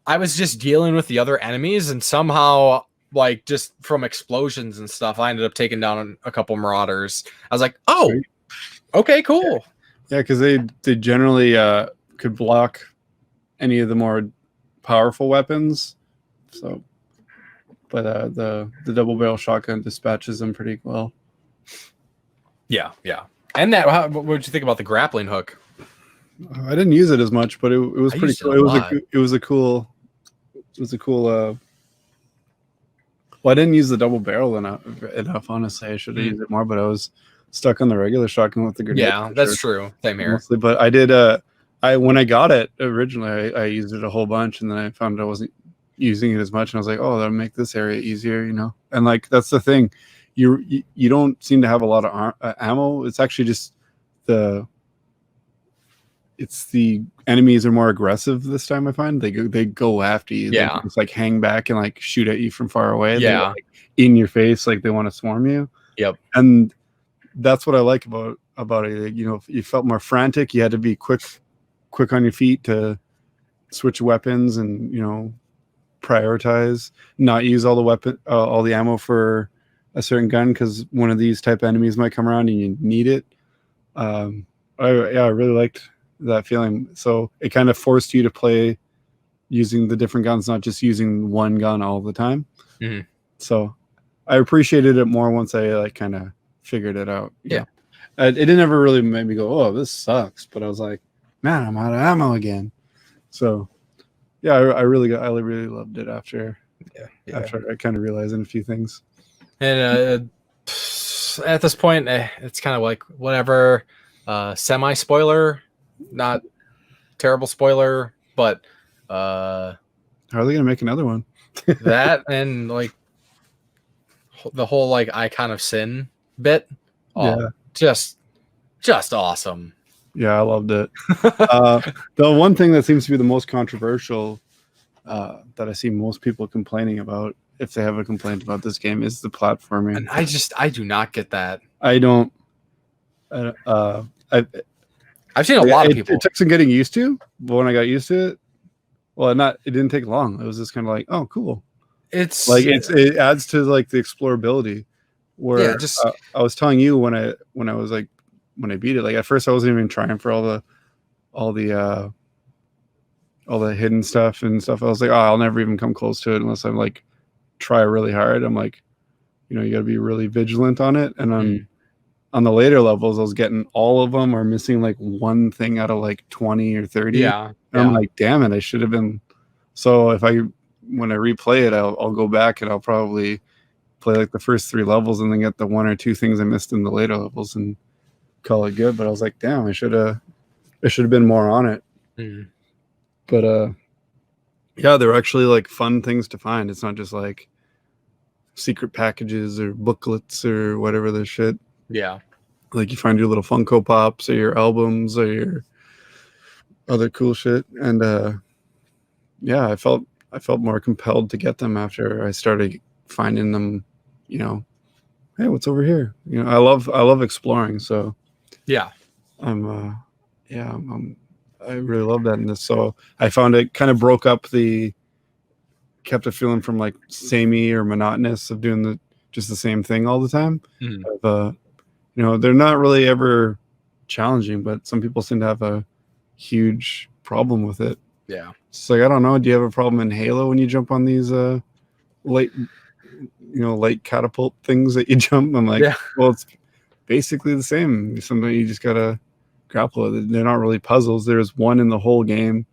I was just dealing with the other enemies, and somehow like just from explosions and stuff, I ended up taking down a couple Marauders. I was like, oh, okay, cool. Yeah, because they generally could block any of the more powerful weapons. So, but the double barrel shotgun dispatches them pretty well. Yeah. And what did you think about the grappling hook? I didn't use it as much, but it was pretty cool. It was a cool. Well, I didn't use the double barrel enough. Honestly, I should have used it more, but I was stuck on the regular shotgun with the grenade. Yeah, that's true. Same here. Mostly, but I did. When I got it originally, I used it a whole bunch, and then I found I wasn't using it as much, and I was like, oh, that'll make this area easier, And like that's the thing, you don't seem to have a lot of ammo. It's actually just the enemies are more aggressive this time. I find they go after you. Yeah, they just like hang back and like shoot at you from far away. Yeah, like, in your face, like they want to swarm you. Yep, and that's what I like about it. You felt more frantic. You had to be quick on your feet to switch weapons and prioritize, not use all the ammo for a certain gun because one of these type of enemies might come around and you need it. I really liked that feeling. So it kind of forced you to play using the different guns, not just using one gun all the time. Mm-hmm. So I appreciated it more once I like kind of figured it out. Yeah. It didn't ever really make me go, oh, this sucks. But I was like, man, I'm out of ammo again. So yeah, I really loved it after I kind of realizing a few things. And at this point, it's kind of like whatever. Semi spoiler, not terrible spoiler, but how are they gonna make another one? that and like the whole like icon of sin bit. Oh, Yeah. Just awesome. Yeah, I loved it. The one thing that seems to be the most controversial that I see most people complaining about, if they have a complaint about this game, is the platforming. And I do not get that. I don't. I've seen a lot of people. It took some getting used to, but when I got used to it, it didn't take long. It was just kind of like, oh, cool. It's like it adds to like the explorability. Where I was telling you when I beat it, like at first I wasn't even trying for all the hidden stuff and stuff. I was like, oh, I'll never even come close to it unless I'm like try really hard. I'm like, you got to be really vigilant on it. And on the later levels, I was getting all of them or missing like one thing out of like 20 or 30. Yeah. And I'm like, damn it, I should have been. So when I replay it, I'll go back and I'll probably play like the first 3 levels and then get the 1 or 2 things I missed in the later levels and call it good. But I was like, damn, I should have been more on it. But yeah, they're actually like fun things to find. It's not just like secret packages or booklets or whatever the shit. Yeah. Like you find your little Funko Pops or your albums or your other cool shit. And yeah, I felt more compelled to get them after I started finding them, hey, what's over here? I love exploring. So yeah, I really love that in this. So I found it kind of kept a feeling from like samey or monotonous of doing just the same thing all the time. They're not really ever challenging, but some people seem to have a huge problem with it. Yeah. It's like, I don't know. Do you have a problem in Halo when you jump on these light catapult things that you jump? I'm like, well, it's basically the same. Sometimes you just gotta grapple with it. They're not really puzzles. There's one in the whole game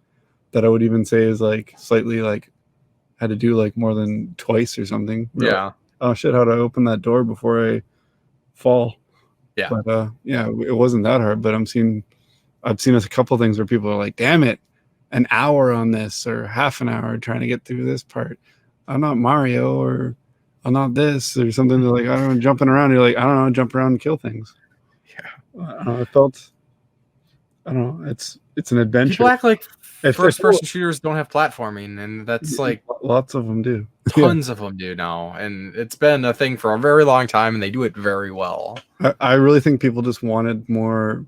that I would even say is like slightly like had to do like more than twice or something. Yeah. Like, oh shit, how do I open that door before I fall? Yeah. But it wasn't that hard. But I've seen a couple things where people are like, damn it, an hour on this or half an hour trying to get through this part. I'm not Mario or I'm not this or something. They're like, I don't know, jumping around. You're like, I don't know, jump around and kill things. Yeah. I don't know. It's an adventure. People act like first-person shooters don't have platforming, and that's like lots of them do. Tons of them do now, and it's been a thing for a very long time, and they do it very well. I really think people just wanted more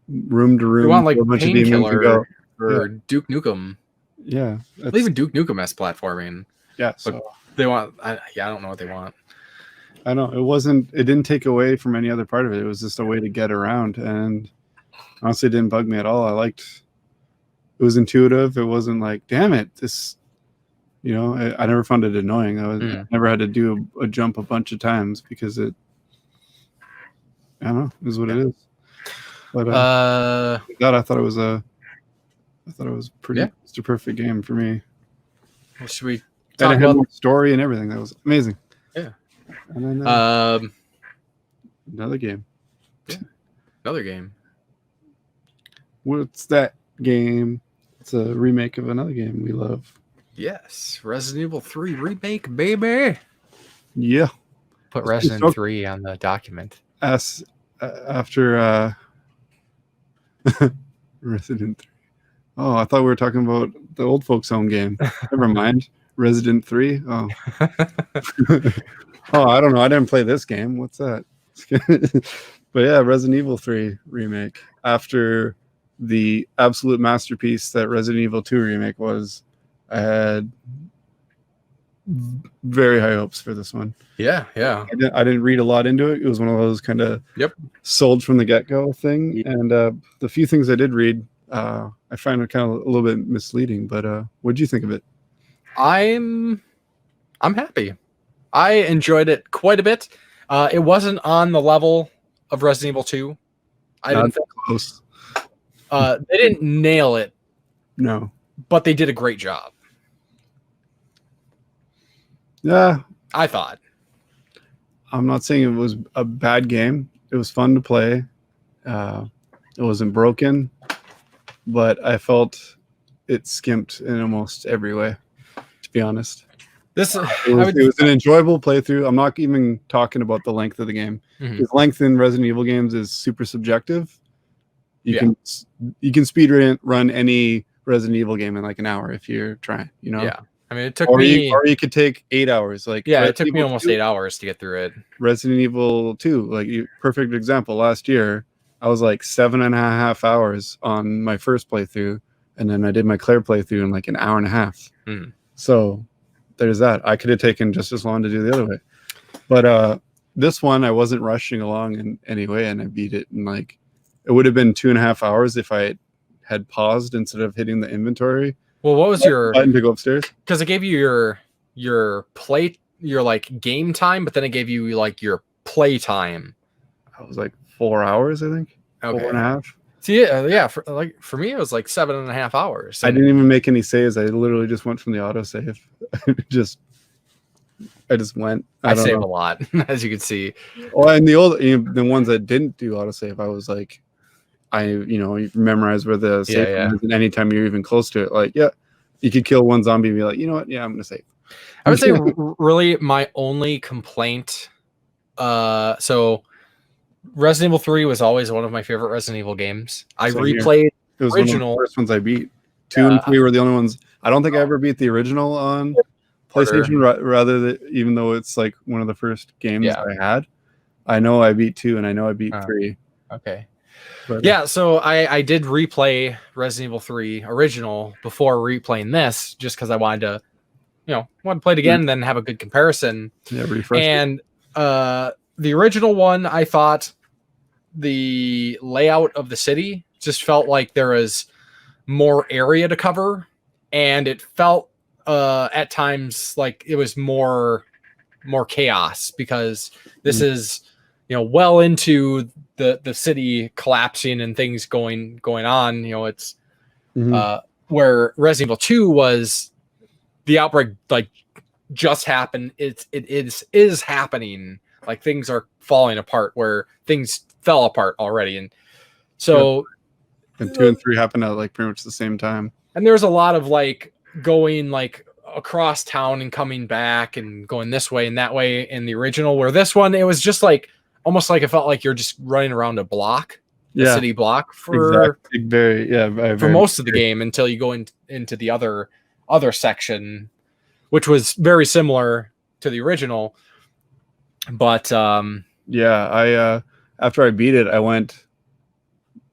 room to room. They want like Painkiller or Duke Nukem. Yeah, even Duke Nukem has platforming. Yeah, so they want. I don't know what they want. I know it didn't take away from any other part of it. It was just a way to get around, and honestly, it didn't bug me at all. It was intuitive. It wasn't like, damn it, this. I never found it annoying. I never had to do a jump a bunch of times because it. I don't know. Is what it is. But I thought it was pretty. Yeah. It's a perfect game for me. Well, should we talk about the story and everything? That was amazing. Yeah. And then another game. Yeah. Another game. What's that game? It's a remake of another game we love. Yes, Resident Evil 3 Remake, baby. Yeah. Put Resident 3 on the document. After Resident 3. Oh, I thought we were talking about the old folks' home game. Never mind. Resident 3. Oh. Oh, I don't know. I didn't play this game. What's that? But yeah, Resident Evil 3 Remake. After the absolute masterpiece that Resident Evil 2 Remake was, I had very high hopes for this one. Yeah. I didn't read a lot into it. It was one of those kind of sold from the get-go thing. Yeah. And the few things I did read, I find it kind of a little bit misleading. But what did you think of it? I'm happy. I enjoyed it quite a bit. It wasn't on the level of Resident Evil 2. I Not didn't think close. they didn't nail it, No. but they did a great job. Yeah. I thought. I'm not saying it was a bad game. It was fun to play. It wasn't broken, but I felt it skimped in almost every way, to be honest. It was an enjoyable playthrough. I'm not even talking about the length of the game. Mhm. Because length in Resident Evil games is super subjective. You Yeah. can speed run any Resident Evil game in like an hour if you're trying, you know? Yeah. I mean, it took Or me. you could take 8 hours. Like Yeah, it Resident took me Evil almost 2, 8 hours to get through it. Resident Evil 2, like perfect example. Last year, I was like 7.5 hours on my first playthrough, and then I did my Claire playthrough in like an hour and a half. Mhm. So there's that. I could have taken just as long to do the other way. But this one, I wasn't rushing along in any way, and I beat it in like, it would have been 2.5 hours if I had paused instead of hitting the inventory Well, what was your button to go upstairs. because it gave you your like game time, but then it gave you like your play time. I was like 4 hours, I think. Okay. 4.5. See, yeah, for me it was like 7.5 hours. I didn't even make any saves. I literally just went from the autosave. I just went. I don't save know. a lot, as you can see. Well, and the ones that didn't do autosave, I was like, you memorize where the save Yeah. is, and anytime you're even close to it, like, yeah, you could kill one zombie and be like, you know what? Yeah, I'm gonna save. I would say really my only complaint. So Resident Evil 3 was always one of my favorite Resident Evil games. I Same here. replayed It was original. one of the first ones I beat. 2 and 3 were the only ones. I don't think I ever beat the original on PlayStation. Rather than, even though it's like one of the first games I had, I know I beat 2 and I know I beat 3. Okay. But, Yeah, so I did replay Resident Evil 3 original before replaying this, just because I wanted to, play it again and then have a good comparison. Yeah, refresh. And the original one, I thought the layout of the city just felt like there was more area to cover, and it felt at times like it was more chaos, because this is well into the city collapsing and things going on. It's where Resident Evil 2 was, the outbreak like just happened. It is happening. Like things are falling apart where things fell apart already. And so and 2 and 3 happened at like pretty much the same time. And there's a lot of like going like across town and coming back and going this way and that way in the original, where this one, it was just like almost like it felt like you're just running around a block, a city block for most of the game, until you go into the other section, which was very similar to the original. But I after I beat it, I went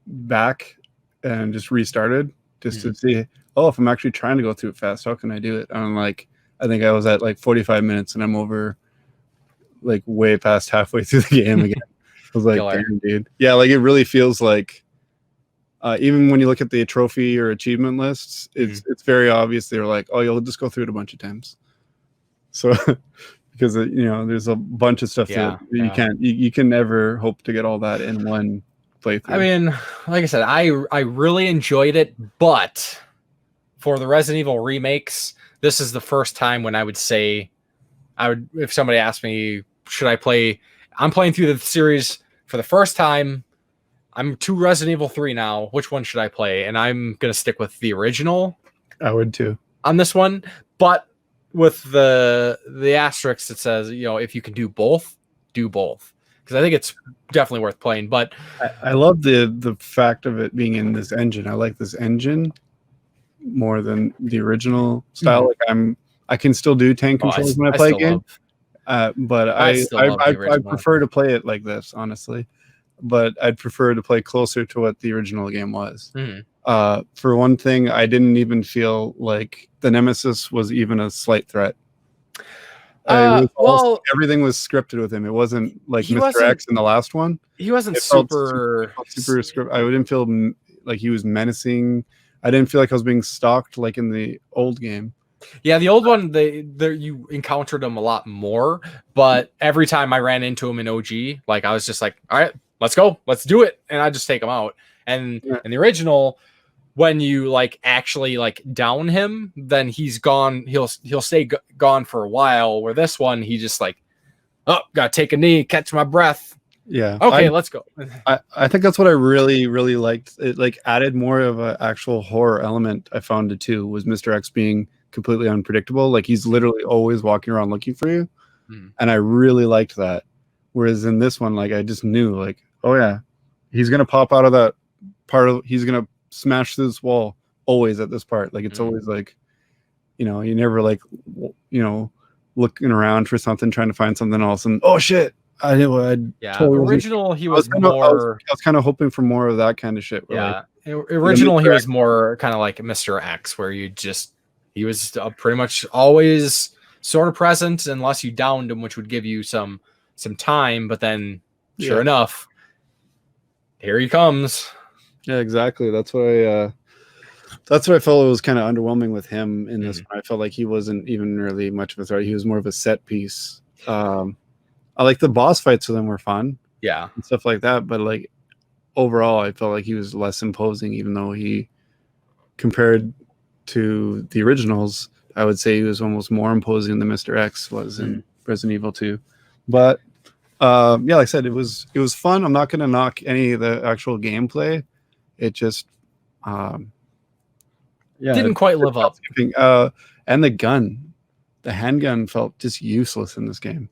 back and just restarted just to see, if I'm actually trying to go through it fast, how can I do it? And I'm like, I think I was at like 45 minutes and I'm over like way past halfway through the game again. I was like, damn, dude. Yeah, like it really feels like even when you look at the trophy or achievement lists, it's very obvious they're like, oh, you'll just go through it a bunch of times. So because there's a bunch of stuff that you can never hope to get all that in one playthrough. I mean, like I said, I really enjoyed it, but for the Resident Evil remakes, this is the first time when I would say, if somebody asked me, should I play? I'm playing through the series for the first time. I'm to Resident Evil 3 now. Which one should I play? And I'm gonna stick with the original. I would too on this one, but with the asterisk that says, if you can do both, do both, because I think it's definitely worth playing. But I love the fact of it being in this engine. I like this engine more than the original style. Like I can still do tank controls when I play a game, but I prefer to play it like this, honestly. But I'd prefer to play closer to what the original game was. For one thing, I didn't even feel like the Nemesis was even a slight threat. Everything was scripted with him. It wasn't like Mr. X in the last one. He wasn't super scripted. I didn't feel like he was menacing. I didn't feel like I was being stalked like in the old game. Yeah, the old one, you encountered him a lot more, but every time I ran into him in OG, like I was just like, all right, let's go, let's do it, and I just take him out. And in the original, when you like actually like down him, then he's gone. He'll stay gone for a while. Where this one, he just like, oh, gotta take a knee, catch my breath. Yeah. Okay, let's go. I think that's what I really, really liked. It like added more of an actual horror element. I found it too, was Mr. X being completely unpredictable. Like he's literally always walking around looking for you. And I really liked that. Whereas in this one, like I just knew like, oh yeah, he's gonna pop out of that part of, he's gonna smash through this wall always at this part. Like it's always like, you know, you never like, you know, looking around for something, trying to find something else, and oh shit. Yeah, totally original. He was more. I was kind of hoping for more of that kind of shit. Yeah, like, original. He was more kind of like Mr. X, where he was pretty much always sort of present, unless you downed him, which would give you some time. But then, sure enough, here he comes. Yeah, exactly. That's what I felt was kind of underwhelming with him in this one. I felt like he wasn't even really much of a threat. He was more of a set piece. I like the boss fights with him were fun. Yeah. And stuff like that. But like overall, I felt like he was less imposing, even though he, compared to the originals, I would say he was almost more imposing than Mr. X was in Resident Evil 2. But yeah, like I said, it was fun. I'm not going to knock any of the actual gameplay. It just didn't quite live up. And the handgun felt just useless in this game.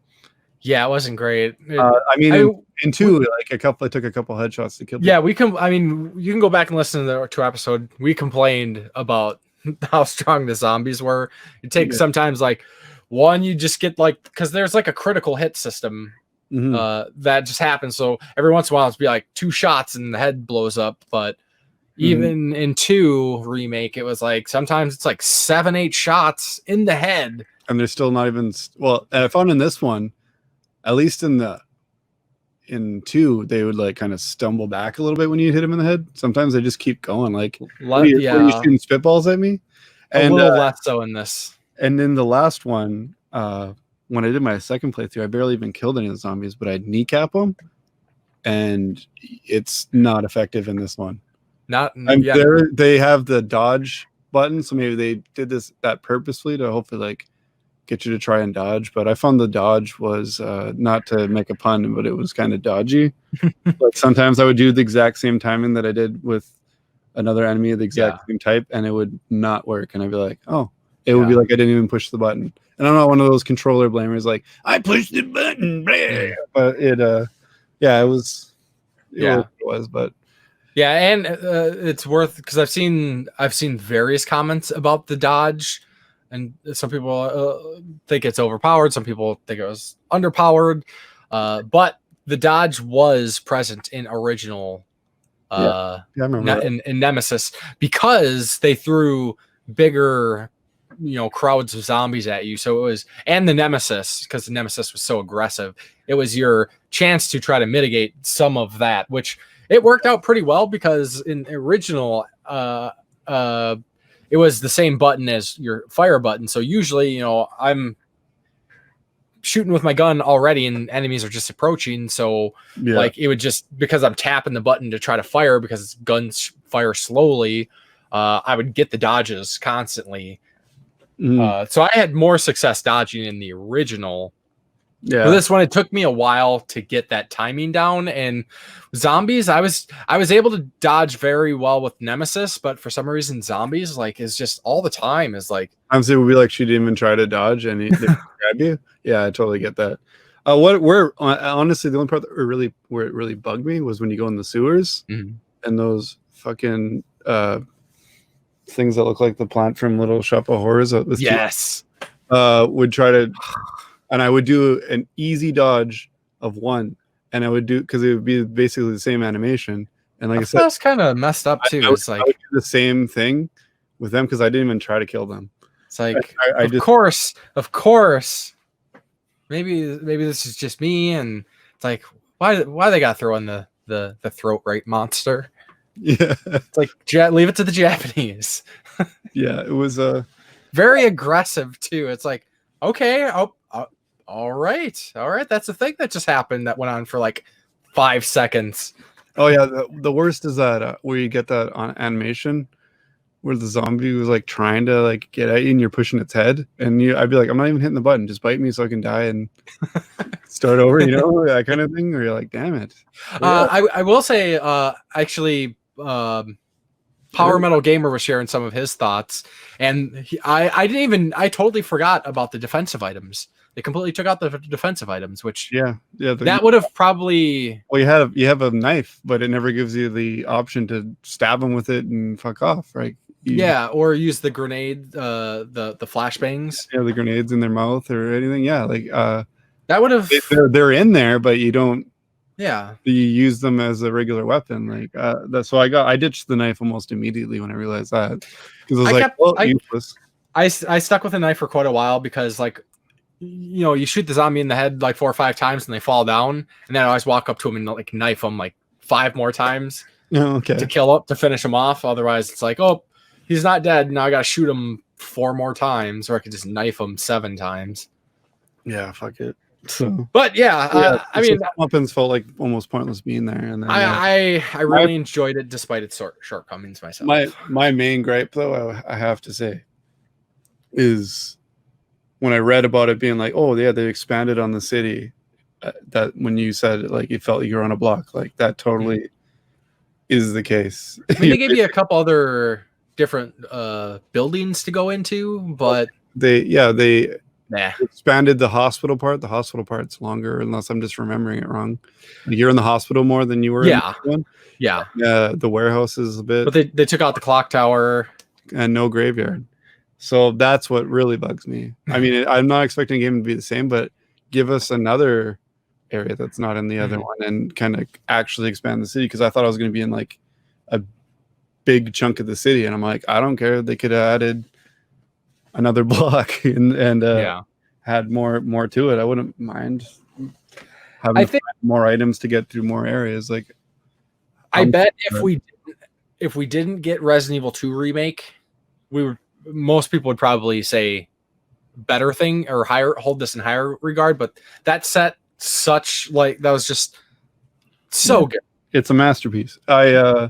Yeah, it wasn't great. I mean, in 2, like I took a couple headshots to kill people. Yeah, you can go back and listen to our episode. We complained about how strong the zombies were. It takes sometimes like one, you just get like, because there's like a critical hit system that just happens. So every once in a while, it's be like 2 shots and the head blows up. But even in 2 remake, it was like sometimes it's like 7-8 shots in the head, and they're still not even. Well, I found in this one, at least in 2, they would like kind of stumble back a little bit when you hit him in the head. Sometimes they just keep going. Like, what are you shooting spitballs at me? And a little less so in this. And in the last one, when I did my second playthrough, I barely even killed any of the zombies, but I'd kneecap them, and it's not effective in this one. They have the dodge button, so maybe they did that purposefully to hopefully like get you to try and dodge. But I found the dodge was not to make a pun, but it was kind of dodgy. Like sometimes I would do the exact same timing that I did with another enemy of the exact same type, and it would not work. And I'd be like, oh, it would be like I didn't even push the button. And I'm not one of those controller blamers like I pushed the button, but it was what it was. But yeah, and it's worth, because I've seen various comments about the dodge, and some people think it's overpowered, some people think it was underpowered, but the dodge was present in original I remember in Nemesis, because they threw bigger crowds of zombies at you. So it was, and the Nemesis, because the Nemesis was so aggressive, it was your chance to try to mitigate some of that, which it worked out pretty well, because in original it was the same button as your fire button. So usually, I'm shooting with my gun already and enemies are just approaching. So like it would just, because I'm tapping the button to try to fire, because guns fire slowly, I would get the dodges constantly. So I had more success dodging in the original. Yeah. For this one, it took me a while to get that timing down. And zombies, I was able to dodge very well with Nemesis, but for some reason, zombies is just all the time is like. Honestly, it would be like she didn't even try to dodge and they grab you. Yeah, I totally get that. Honestly, the only part where it really bugged me was when you go in the sewers and those fucking things that look like the plant from Little Shop of Horrors. Yes. Would try to. And I would do an easy dodge of one, and I would do, because it would be basically the same animation. And like I said, that's kind of messed up too. I would do the same thing with them, because I didn't even try to kill them. It's like, of course. Maybe this is just me, and it's like, why they got to throw in the throat rape monster? Yeah, it's like leave it to the Japanese. Yeah, it was very aggressive too. It's like, okay, all right, that's a thing that just happened that went on for like 5 seconds. Oh yeah, the worst is that where you get that on animation where the zombie was like trying to like get at you and you're pushing its head, and I'd be like, I'm not even hitting the button, just bite me so I can die and start over, that kind of thing. Where you're like, damn it. I will say, actually, Power Metal Gamer was sharing some of his thoughts, and I totally forgot about the defensive items. They completely took out the defensive items, which that would have probably. Well, you have a knife, but it never gives you the option to stab them with it and fuck off, right? Or use the grenade, the flashbangs. Yeah, the grenades in their mouth or anything. Yeah, like that would have. They're in there, but you don't. Yeah, you use them as a regular weapon. Like that's so I ditched the knife almost immediately when I realized that, because I was useless. I stuck with a knife for quite a while because like. You shoot the zombie in the head like 4 or 5 times and they fall down, and then I always walk up to him and like knife him like 5 more times to finish him off. Otherwise, it's like, oh, he's not dead. Now I gotta shoot him 4 more times, or I could just knife him 7 times. Yeah, fuck it. So, but I mean, weapons felt like almost pointless being there, and then I really enjoyed it despite its shortcomings myself. My main gripe, though, I have to say, is when I read about it being like, oh yeah, they expanded on the city, that when you said it, like it felt like you're on a block, like that totally is the case. I mean, they gave you a couple other different buildings to go into, but they expanded the hospital part. The hospital part's longer, unless I'm just remembering it wrong. Like you're in the hospital more than you were in the one. Yeah. The warehouse is a bit, but they took out the clock tower and no graveyard. So that's what really bugs me. I mean, I'm not expecting a game to be the same, but give us another area that's not in the other one and kind of actually expand the city. Because I thought I was going to be in like a big chunk of the city, and I'm like, I don't care. They could have added another block and had more to it. I wouldn't mind having more items to get through more areas. Like, I bet if we didn't get Resident Evil 2 remake, most people would probably say better thing or hold this in higher regard, but that set that was just so good. It's a masterpiece. I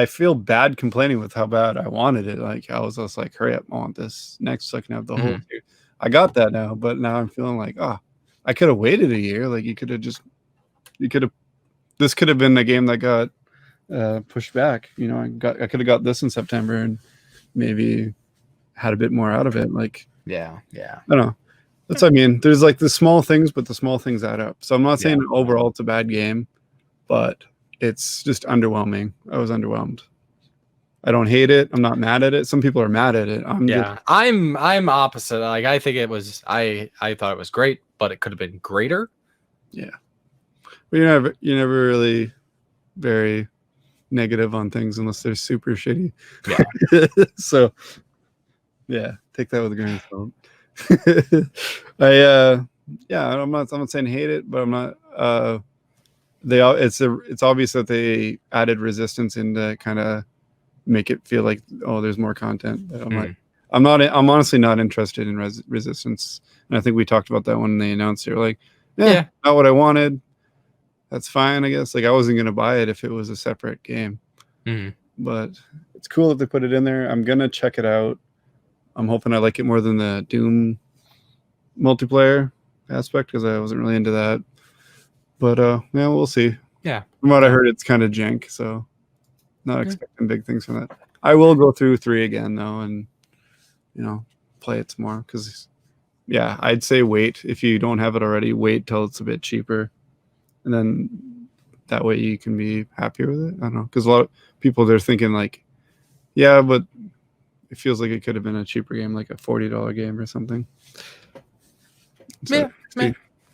feel bad complaining with how bad I wanted it. Like I was just like, hurry up, I want this next so I can have the whole two. I got that now, but now I'm feeling like, I could have waited a year. Like this could have been a game that got pushed back. I could have got this in September and maybe had a bit more out of it. Like, I don't know. That's what I mean. There's like the small things, but the small things add up. So I'm not saying overall it's a bad game, but it's just underwhelming. I was underwhelmed. I don't hate it. I'm not mad at it. Some people are mad at it. I'm opposite. Like I think it was. I thought it was great, but it could have been greater. Yeah. Well, you're never really very negative on things unless they're super shitty. Yeah. So take that with a grain of salt. I'm not saying hate it, but I'm not it's obvious that they added resistance in to kind of make it feel like, oh, there's more content. But I'm I'm honestly not interested in resistance. And I think we talked about that when they announced it. We're like, not what I wanted. That's fine, I guess. Like I wasn't gonna buy it if it was a separate game. But it's cool that they put it in there. I'm gonna check it out. I'm hoping I like it more than the Doom multiplayer aspect, because I wasn't really into that. But we'll see. Yeah. From what I heard, it's kind of jank, so not expecting big things from that. I will go through 3 again though, and play it some more, because I'd say wait. If you don't have it already, wait till it's a bit cheaper, and then that way you can be happier with it. I don't know, because a lot of people, they're thinking like, but it feels like it could have been a cheaper game, like a $40 game or something. So,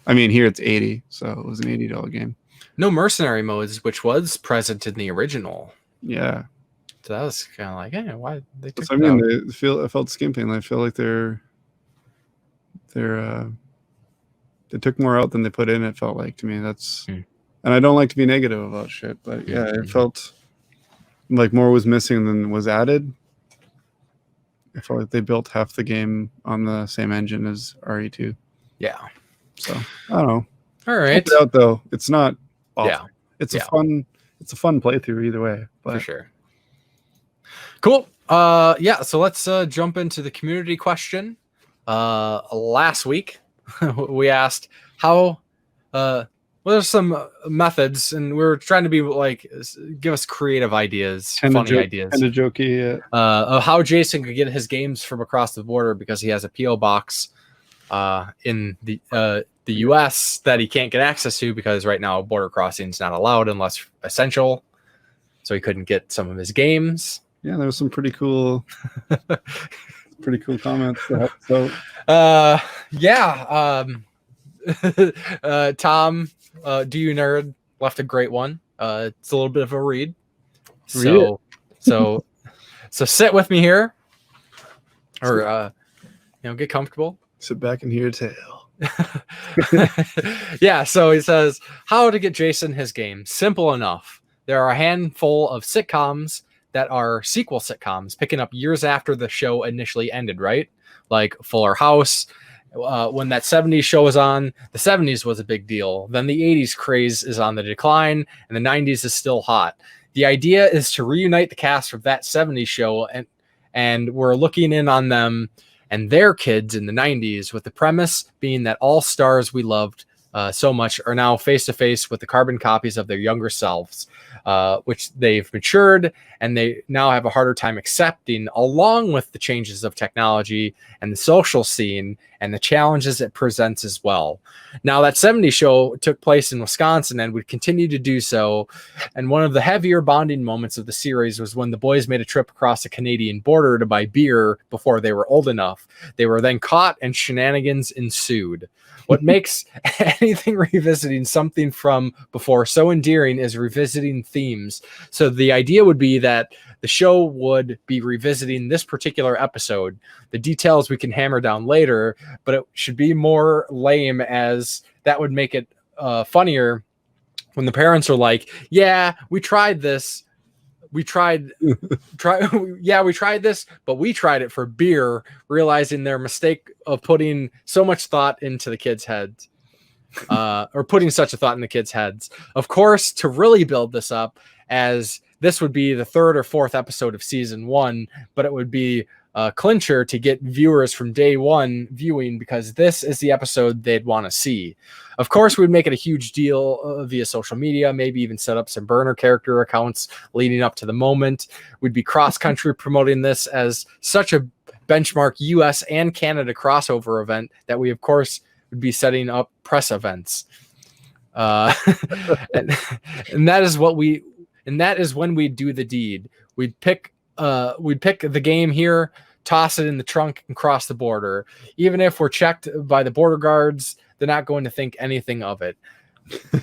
I mean, here it's $80, so it was an $80 game. No mercenary modes, which was present in the original. Yeah. So that was kind of like, why they took it out? I felt skimping. I feel like they took more out than they put in. It felt like to me. That's and I don't like to be negative about shit, but it felt like more was missing than was added. I felt like they built half the game on the same engine as RE2. Yeah. So I don't know. All right. Check it out though. It's not awful. Yeah. It's Yeah. a fun playthrough either way. But For sure. Cool. Yeah. So let's jump into the community question. Last week we asked how what are some methods, and we were trying to be like give us creative ideas, funny ideas, kind of jokey. of how Jason could get his games from across the border because he has a PO box in the U.S. that he can't get access to because right now border crossing is not allowed unless essential. So he couldn't get some of his games. Yeah, there was some pretty cool comments. So yeah. Tom, Do You Nerd left a great one. It's a little bit of a read. So sit with me here, or get comfortable. Sit back and hear a tale. Yeah. So he says how to get Jason his game. Simple enough. There are a handful of sitcoms that are sequel sitcoms picking up years after the show initially ended, right? Like Fuller House. When that 70s show was on, the 70s was a big deal. Then the 80s craze is on the decline, and the 90s is still hot. The idea is to reunite the cast of that 70s show, and we're looking in on them and their kids in the 90s, with the premise being that all stars we loved so much are now face-to-face with the carbon copies of their younger selves, which they've matured and they now have a harder time accepting, along with the changes of technology and the social scene and the challenges it presents as well. Now, that 70s show took place in Wisconsin and would continue to do so. And one of the heavier bonding moments of the series was when the boys made a trip across the Canadian border to buy beer before they were old enough. They were then caught and shenanigans ensued. What makes anything revisiting something from before so endearing is revisiting themes. So the idea would be that the show would be revisiting this particular episode. The details we can hammer down later, but it should be more lame, as that would make it funnier when the parents are like, yeah, we tried this. We tried this, but we tried it for beer, realizing their mistake of putting so much thought into the kids' heads, or putting such a thought in the kids' heads. Of course, to really build this up, as this would be the 3rd or 4th episode of season 1, but it would be a clincher to get viewers from day one viewing, because this is the episode they'd want to see. Of course, we'd make it a huge deal via social media, maybe even set up some burner character accounts leading up to the moment. We'd be cross-country promoting this as such a benchmark US and Canada crossover event that we, of course, would be setting up press events. And that is when we do the deed. We'd pick the game here, toss it in the trunk, and cross the border. Even if we're checked by the border guards, they're not going to think anything of it.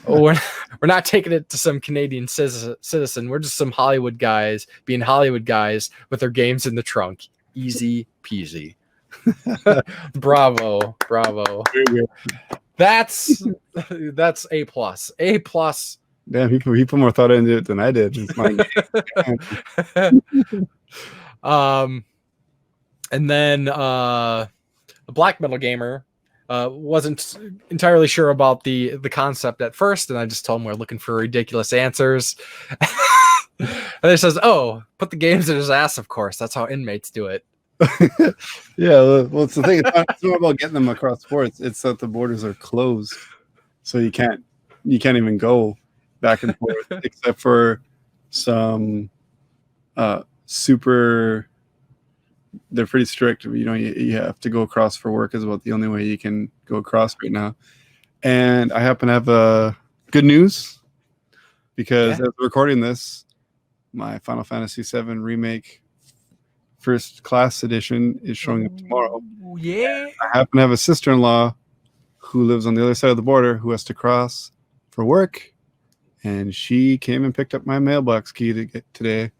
We're not taking it to some Canadian citizen. We're just some Hollywood guys being Hollywood guys with their games in the trunk. Easy peasy. Bravo. That's A+. A+. Damn, he put more thought into it than I did. It's my and then a Black Metal Gamer wasn't entirely sure about the concept at first, and I just told him we're looking for ridiculous answers. And he says, "Oh, put the games in his ass, of course. That's how inmates do it." Yeah, well, it's the thing. It's not about getting them across the border. It's that the borders are closed, so you can't even go back and forth, except for some super. They're pretty strict. You have to go across for work is about the only way you can go across right now. And I happen to have good news, because as we're recording this, my Final Fantasy VII Remake First Class Edition is showing up tomorrow. Yeah. I happen to have a sister-in-law who lives on the other side of the border who has to cross for work, and she came and picked up my mailbox key to get today.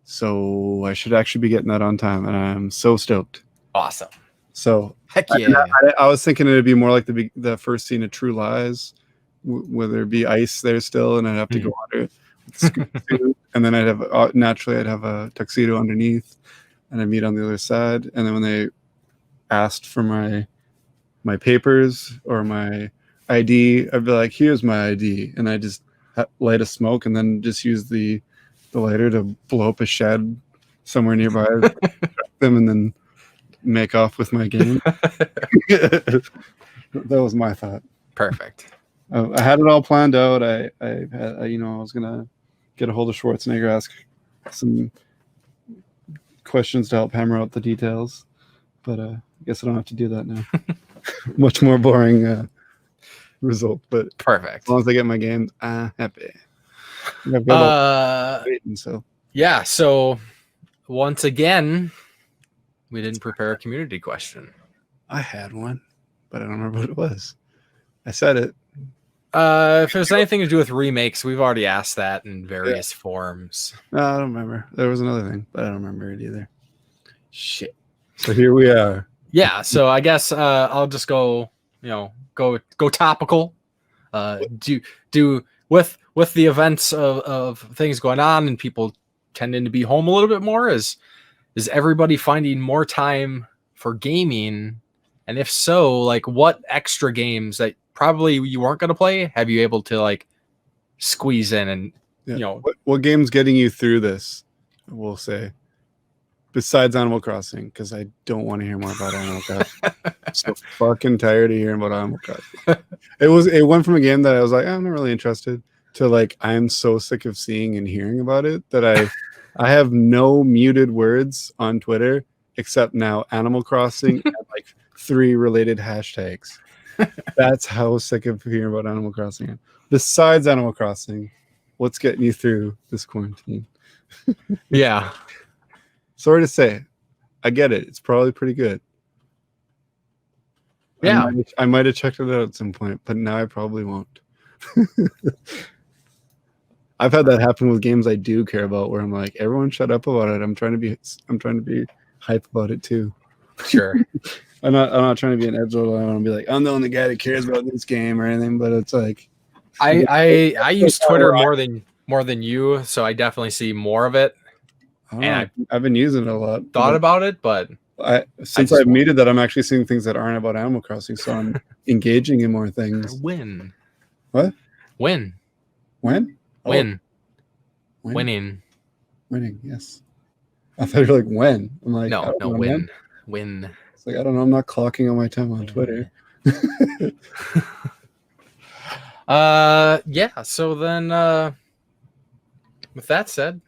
So I should actually be getting that on time, and I'm so stoked. Awesome. So heck yeah. I was thinking it'd be more like the first scene of True Lies, where there'd be ice there still, and I'd have to go under it, and then I'd have a tuxedo underneath. and I meet on the other side. And then when they asked for my papers or my ID, I'd be like, here's my ID. And I just light a smoke and then just use the lighter to blow up a shed somewhere nearby, them, and then make off with my game. That was my thought. Perfect. I had it all planned out. I was gonna get a hold of Schwarzenegger, ask some questions to help hammer out the details, but I guess I don't have to do that now. Much more boring result, but Perfect. as long as I get my game, I'm happy. I've got so yeah. So once again, we didn't prepare a community question. I had one, but I don't remember what it was. I said it. If it was anything to do with remakes, we've already asked that in various forms. No, I don't remember. There was another thing, but I don't remember it either. Shit. So here we are. Yeah. So I guess I'll just go topical. Do with the events of things going on and people tending to be home a little bit more, is everybody finding more time for gaming? And if so, like, what extra games that probably you weren't going to play have you able to like squeeze in? And what game's getting you through this, we'll say, besides Animal Crossing, because I don't want to hear more about Animal Crossing. I'm so fucking tired of hearing about Animal Crossing. It went from a game that I was like, I'm not really interested, to like, I'm so sick of seeing and hearing about it that I have no muted words on Twitter except now Animal Crossing and like 3 related hashtags. That's how sick of hearing about Animal Crossing I am. Besides Animal Crossing, what's getting you through this quarantine? Yeah. Sorry to say, I get it. It's probably pretty good. Yeah. I might have checked it out at some point, but now I probably won't. I've had that happen with games I do care about, where I'm like, everyone shut up about it. I'm trying to be hype about it too. Sure. I'm not trying to be an edgelord. I want to be like, I'm the only guy that cares about this game or anything. But it's like, I use Twitter more than you, so I definitely see more of it. And I've been using it a lot. Thought about it, but since I've muted that, I'm actually seeing things that aren't about Animal Crossing, so I'm engaging in more things. Win. What? Win. When? Win. When? Winning. Yes. I thought you were like when. I'm like, no, win. Win. It's like, I don't know. I'm not clocking on my time on Twitter. Yeah. So then, with that said,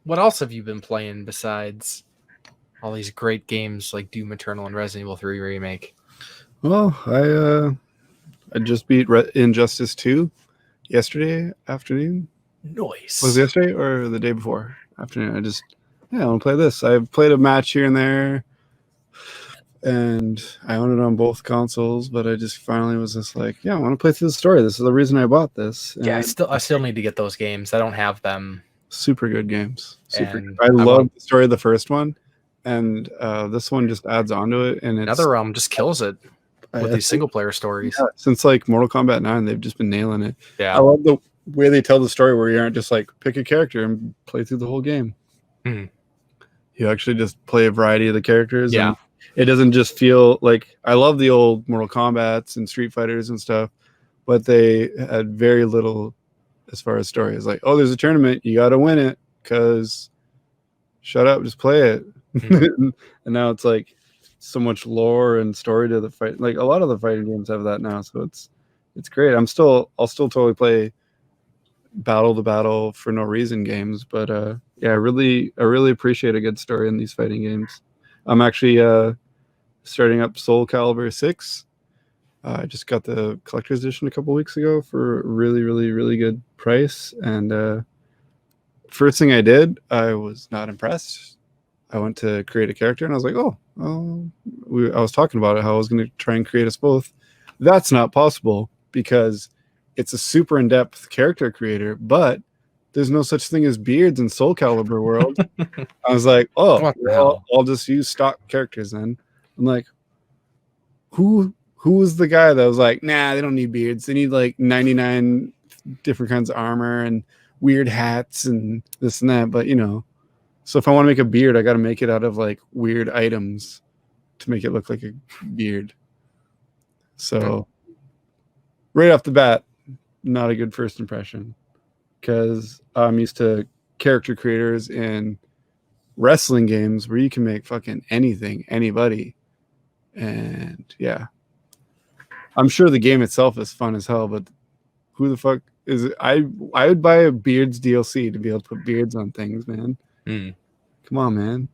what else have you been playing besides all these great games like Doom Eternal and Resident Evil 3 Remake? Well, I just beat Injustice 2 yesterday afternoon. Nice. Was it yesterday or the day before? Afternoon. I want to play this. I've played a match here and there, and I own it on both consoles, but I just finally was just like, I want to play through the story. This is the reason I bought this. And yeah, I still need to get those games. I don't have them. Super good games. Super good. I love the story of the first one, and this one just adds on to it. And NetherRealm just kills it with these single player stories. Yeah, since like Mortal Kombat 9, they've just been nailing it. Yeah, I love the way they tell the story, where you aren't just like pick a character and play through the whole game. Mm-hmm. You actually just play a variety of the characters. Yeah, and it doesn't just feel like, I love the old Mortal Kombats and Street Fighters and stuff, but they had very little as far as story. It's like, oh, there's a tournament, you got to win it, because shut up, just play it. Mm-hmm. And now it's like so much lore and story to the fight. Like a lot of the fighting games have that now, so it's great. I'll still totally play battle to battle for no reason games, but I really appreciate a good story in these fighting games. I'm actually starting up Soul Calibur 6. I just got the collector's edition a couple weeks ago for a really good price, and first thing I did, I was not impressed. I went to create a character, and I was like, I was talking about it, how I was going to try and create us both. That's not possible, because it's a super in-depth character creator, but there's no such thing as beards in Soul Calibur world. I was like, I'll just use stock characters then. I'm like, who was the guy that was like, nah, they don't need beards. They need like 99 different kinds of armor and weird hats and this and that. But, So if I want to make a beard, I got to make it out of like weird items to make it look like a beard. So right off the bat, not a good first impression, because I'm used to character creators in wrestling games where you can make fucking anything, anybody. And yeah, I'm sure the game itself is fun as hell, but who the fuck is it? I would buy a beards DLC to be able to put beards on things, man. Come on, man.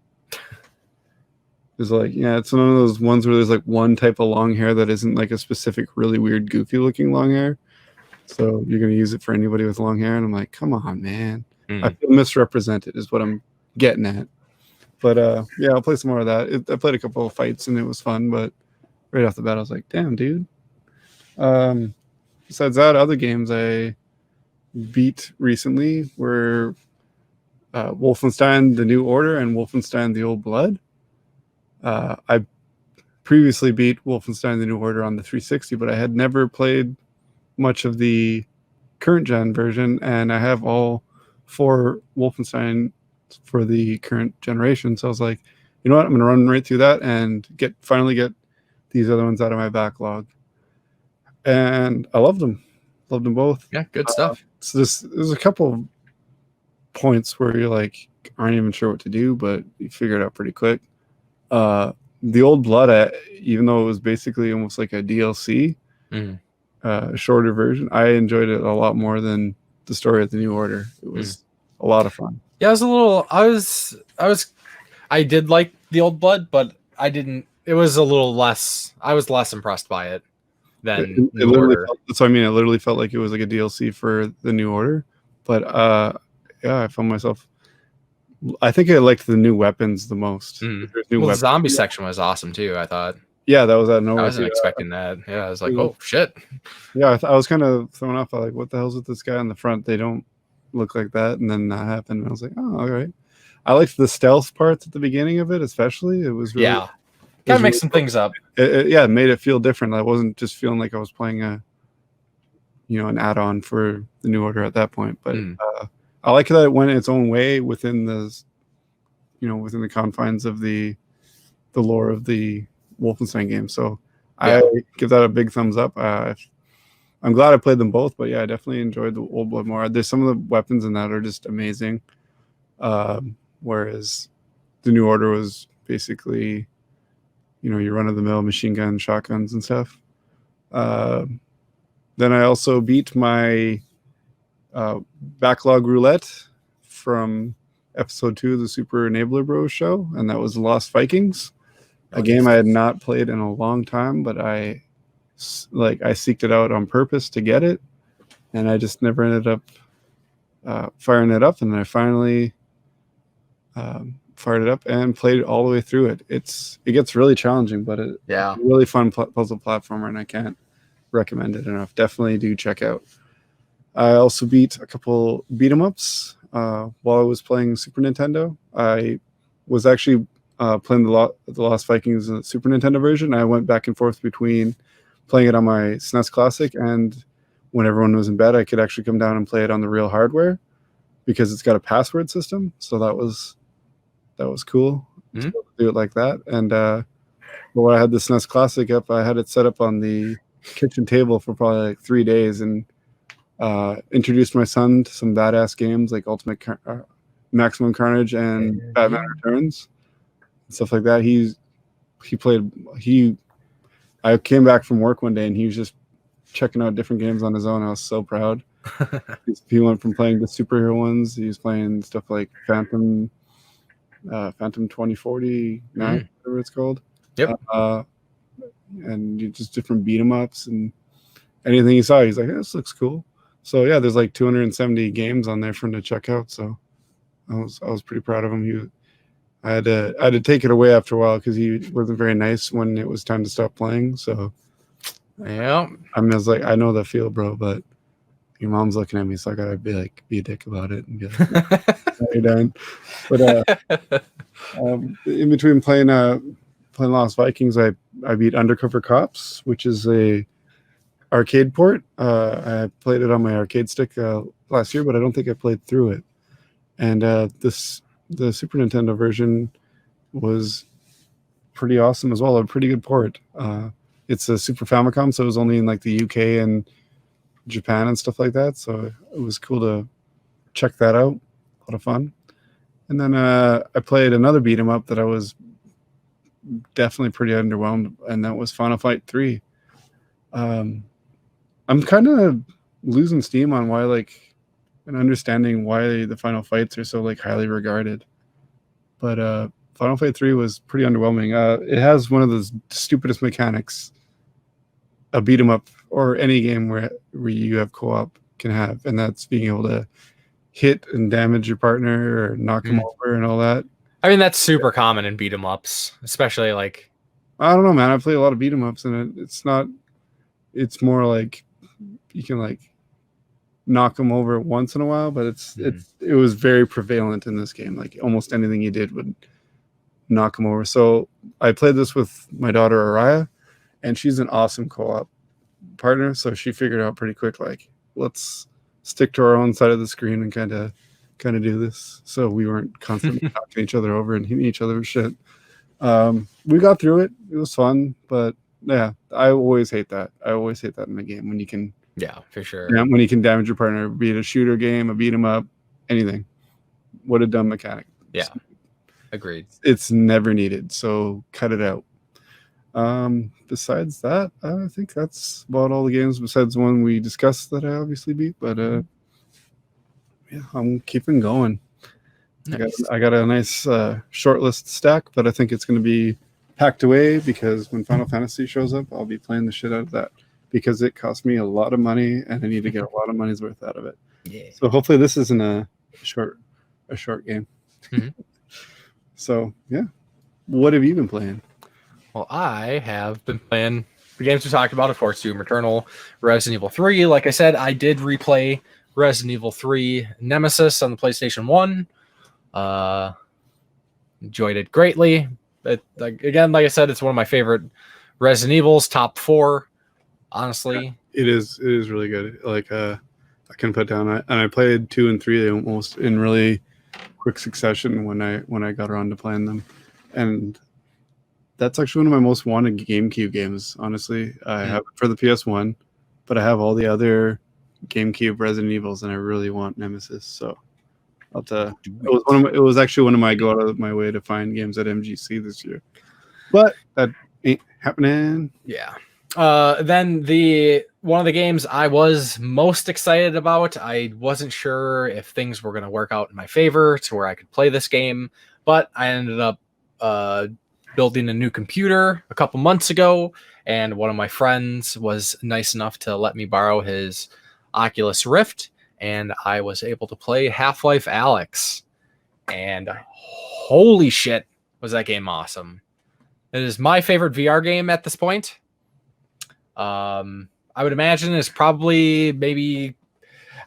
It's like, yeah, it's one of those ones where there's like one type of long hair that isn't like a specific, really weird, goofy looking long hair. So you're going to use it for anybody with long hair. And I'm like, come on, man. I feel misrepresented is what I'm getting at. But yeah, I'll play some more of that. I played a couple of fights and it was fun. But right off the bat, I was like, damn, dude. Besides that, other games I beat recently were Wolfenstein: The New Order and Wolfenstein: The Old Blood. I previously beat Wolfenstein: The New Order on the 360, but I had never played much of the current gen version, and I have all 4 Wolfenstein for the current generation. So I was like, you know what, I'm going to run right through that and finally get these other ones out of my backlog. And I loved them both. Yeah, good stuff. So there's a couple of points where you're like aren't even sure what to do, but you figure it out pretty quick. The Old Blood, even though it was basically almost like a DLC, a shorter version, I enjoyed it a lot more than the story of the New Order. It was a lot of fun. Yeah, I did like the Old Blood, but I didn't. It was a little less. I was less impressed by it than it literally it literally felt like it was like a DLC for the New Order. But yeah, I found myself. I think I liked the new weapons the most. The zombie section was awesome too, I thought. Yeah, that was out of nowhere. I wasn't expecting that. Yeah, I was like, oh shit. Yeah, I was kind of thrown off. I was like, what the hell's with this guy on the front? They don't look like that. And then that happened. And I was like, oh, all right. I liked the stealth parts at the beginning of it, especially. It was really, gotta make some things up. It made it feel different. I wasn't just feeling like I was playing an add-on for the New Order at that point. But I like that it went its own way within within the confines of the lore of the Wolfenstein game. So I give that a big thumbs up. I'm glad I played them both, but yeah, I definitely enjoyed the Old Blood more. There's some of the weapons in that are just amazing. Whereas the New Order was basically, your run-of-the-mill machine gun, shotguns and stuff. Then I also beat my backlog roulette from episode 2 of the Super Enabler Bros show, and that was Lost Vikings, a game I had not played in a long time, but I seeked it out on purpose to get it, and I just never ended up firing it up, and I finally fired it up and played it all the way through it. It gets really challenging, but it's a really fun puzzle platformer, and I can't recommend it enough. Definitely do check out. I also beat a couple beat 'em ups while I was playing Super Nintendo. I was actually playing the Lost Vikings Super Nintendo version. I went back and forth between playing it on my SNES Classic, and when everyone was in bed, I could actually come down and play it on the real hardware because it's got a password system. So that was cool to do it like that. And when I had the SNES Classic up, I had it set up on the kitchen table for probably like 3 days, and introduced my son to some badass games like Maximum Carnage and Batman Returns and stuff like that. I came back from work one day and he was just checking out different games on his own. I was so proud. He went from playing the superhero ones. He was playing stuff like Phantom 2049, whatever it's called. Yep. And just different beat 'em ups and anything he saw, he's like, hey, this looks cool. So yeah, there's like 270 games on there for him to check out. So I was pretty proud of him. I had to take it away after a while because he wasn't very nice when it was time to stop playing. So yeah, I was like, I know that feel, bro, but your mom's looking at me, so I gotta be a dick about it and be like, you're done. But in between playing Lost Vikings, I beat Undercover Cops, which is a arcade port. I played it on my arcade stick last year, but I don't think I played through it. And this the Super Nintendo version was pretty awesome as well. A pretty good port. It's a Super Famicom, so it was only in like the UK and Japan and stuff like that. So it was cool to check that out. A lot of fun. And then I played another beat 'em up that I was definitely pretty underwhelmed, and that was Final Fight 3. I'm kind of losing steam on why, like, and understanding why the Final Fights are so like highly regarded. But Final Fight 3 was pretty underwhelming. It has one of the stupidest mechanics a beat 'em up or any game where you have co-op can have, and that's being able to hit and damage your partner or knock them over and all that. I mean, that's super common in beat 'em ups, especially like. I don't know, man. I play a lot of beat 'em ups, and it's not. It's more like you can like knock them over once in a while, but it was very prevalent in this game. Like almost anything you did would knock them over. So I played this with my daughter Araya, and she's an awesome co-op partner. So she figured out pretty quick, like, let's stick to our own side of the screen and kind of do this, so we weren't constantly knocking each other over and hitting each other with shit. We got through it. It was fun, but yeah, I always hate that. In a game when you can, yeah, for sure. When you can damage your partner, be it a shooter game, a beat 'em up, anything. What a dumb mechanic. Yeah, agreed. It's never needed, so cut it out. Besides that, I think that's about all the games besides the one we discussed that I obviously beat, but yeah, I'm keeping going. Nice. I got a nice short list stack, but I think it's going to be packed away because when Final Fantasy shows up, I'll be playing the shit out of that because it cost me a lot of money and I need to get a lot of money's worth out of it. Yeah. So hopefully this isn't a short game. So yeah, what have you been playing? Well, I have been playing the games we talked about, of course, Doom Eternal, Resident Evil 3. Like I said, I did replay Resident Evil 3 Nemesis on the PlayStation 1. Enjoyed it greatly. Like I said, it's one of my favorite Resident Evils, top 4, honestly. It is really good. Like I can put down, I played 2 and 3 almost in really quick succession when I got around to playing them. And that's actually one of my most wanted GameCube games, honestly. I have it for the PS1, but I have all the other GameCube Resident Evils, and I really want Nemesis. So it was actually one of my go out of my way to find games at MGC this year, but that ain't happening. Yeah. Then one of the games I was most excited about, I wasn't sure if things were going to work out in my favor to where I could play this game, but I ended up building a new computer a couple months ago, and one of my friends was nice enough to let me borrow his Oculus Rift, and I was able to play Half-Life Alyx, and holy shit, was that game awesome. It is my favorite VR game at this point. I would imagine it's probably maybe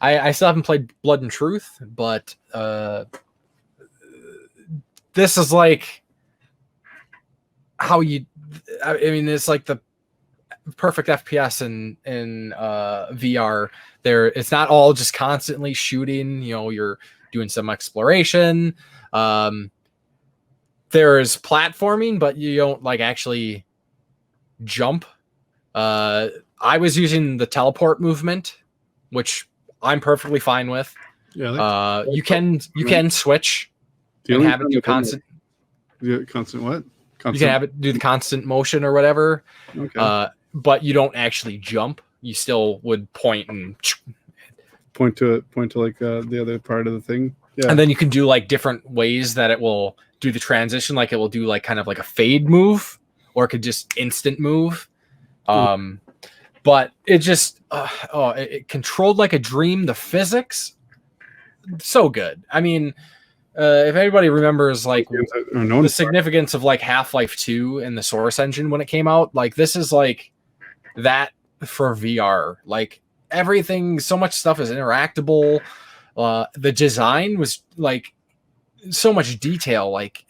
I still haven't played Blood and Truth, but this is like it's like the perfect FPS in VR. It's not all just constantly shooting, you're doing some exploration. There's platforming, but you don't like actually jump. I was using the teleport movement, which I'm perfectly fine with. Yeah, you can switch and have it do constant. Constant what? You can have it do the constant motion or whatever. Okay. But you don't actually jump. You still would point to like the other part of the thing. Yeah. And then you can do like different ways that it will do the transition. Like it will do like kind of like a fade move, or it could just instant move. But it just it controlled like a dream. The physics, so good. I mean, if anybody remembers like the significance of like Half-Life 2 and the Source engine when it came out, like this is like that for VR. Like everything, so much stuff is interactable. The design was like so much detail. Like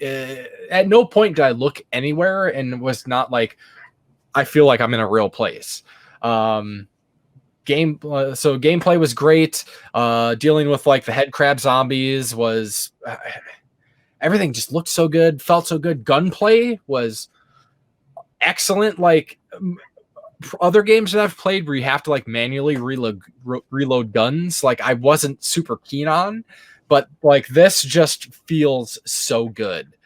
at no point did I look anywhere and was not like I feel like I'm in a real place. Gameplay was great. Dealing with like the head crab zombies was everything just looked so good, felt so good. Gunplay was excellent. Like other games that I've played where you have to like manually reload guns, like I wasn't super keen on, but like this just feels so good.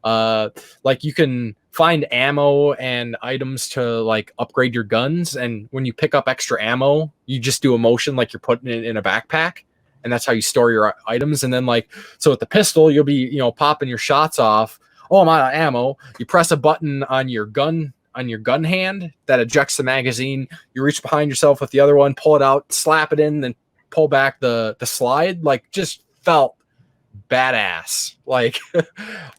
Like you can find ammo and items to like upgrade your guns, and when you pick up extra ammo, you just do a motion like you're putting it in a backpack, and that's how you store your items. And then like, so with the pistol, you'll be, you know, popping your shots off. Oh, I'm out of ammo. You press a button on your gun hand that ejects the magazine. You reach behind yourself with the other one, pull it out, slap it in, then pull back the slide. Like just felt badass. Like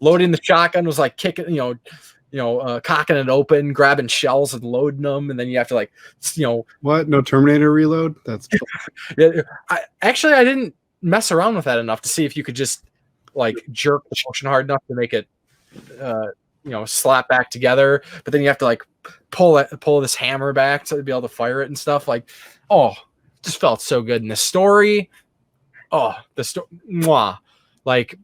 loading the shotgun was like kicking, cocking it open, grabbing shells and loading them, and then you have to like, what? No Terminator reload? That's I didn't mess around with that enough to see if you could just like jerk the motion hard enough to make it slap back together, but then you have to like pull this hammer back to be able to fire it and stuff. Like, oh, just felt so good. And the story, like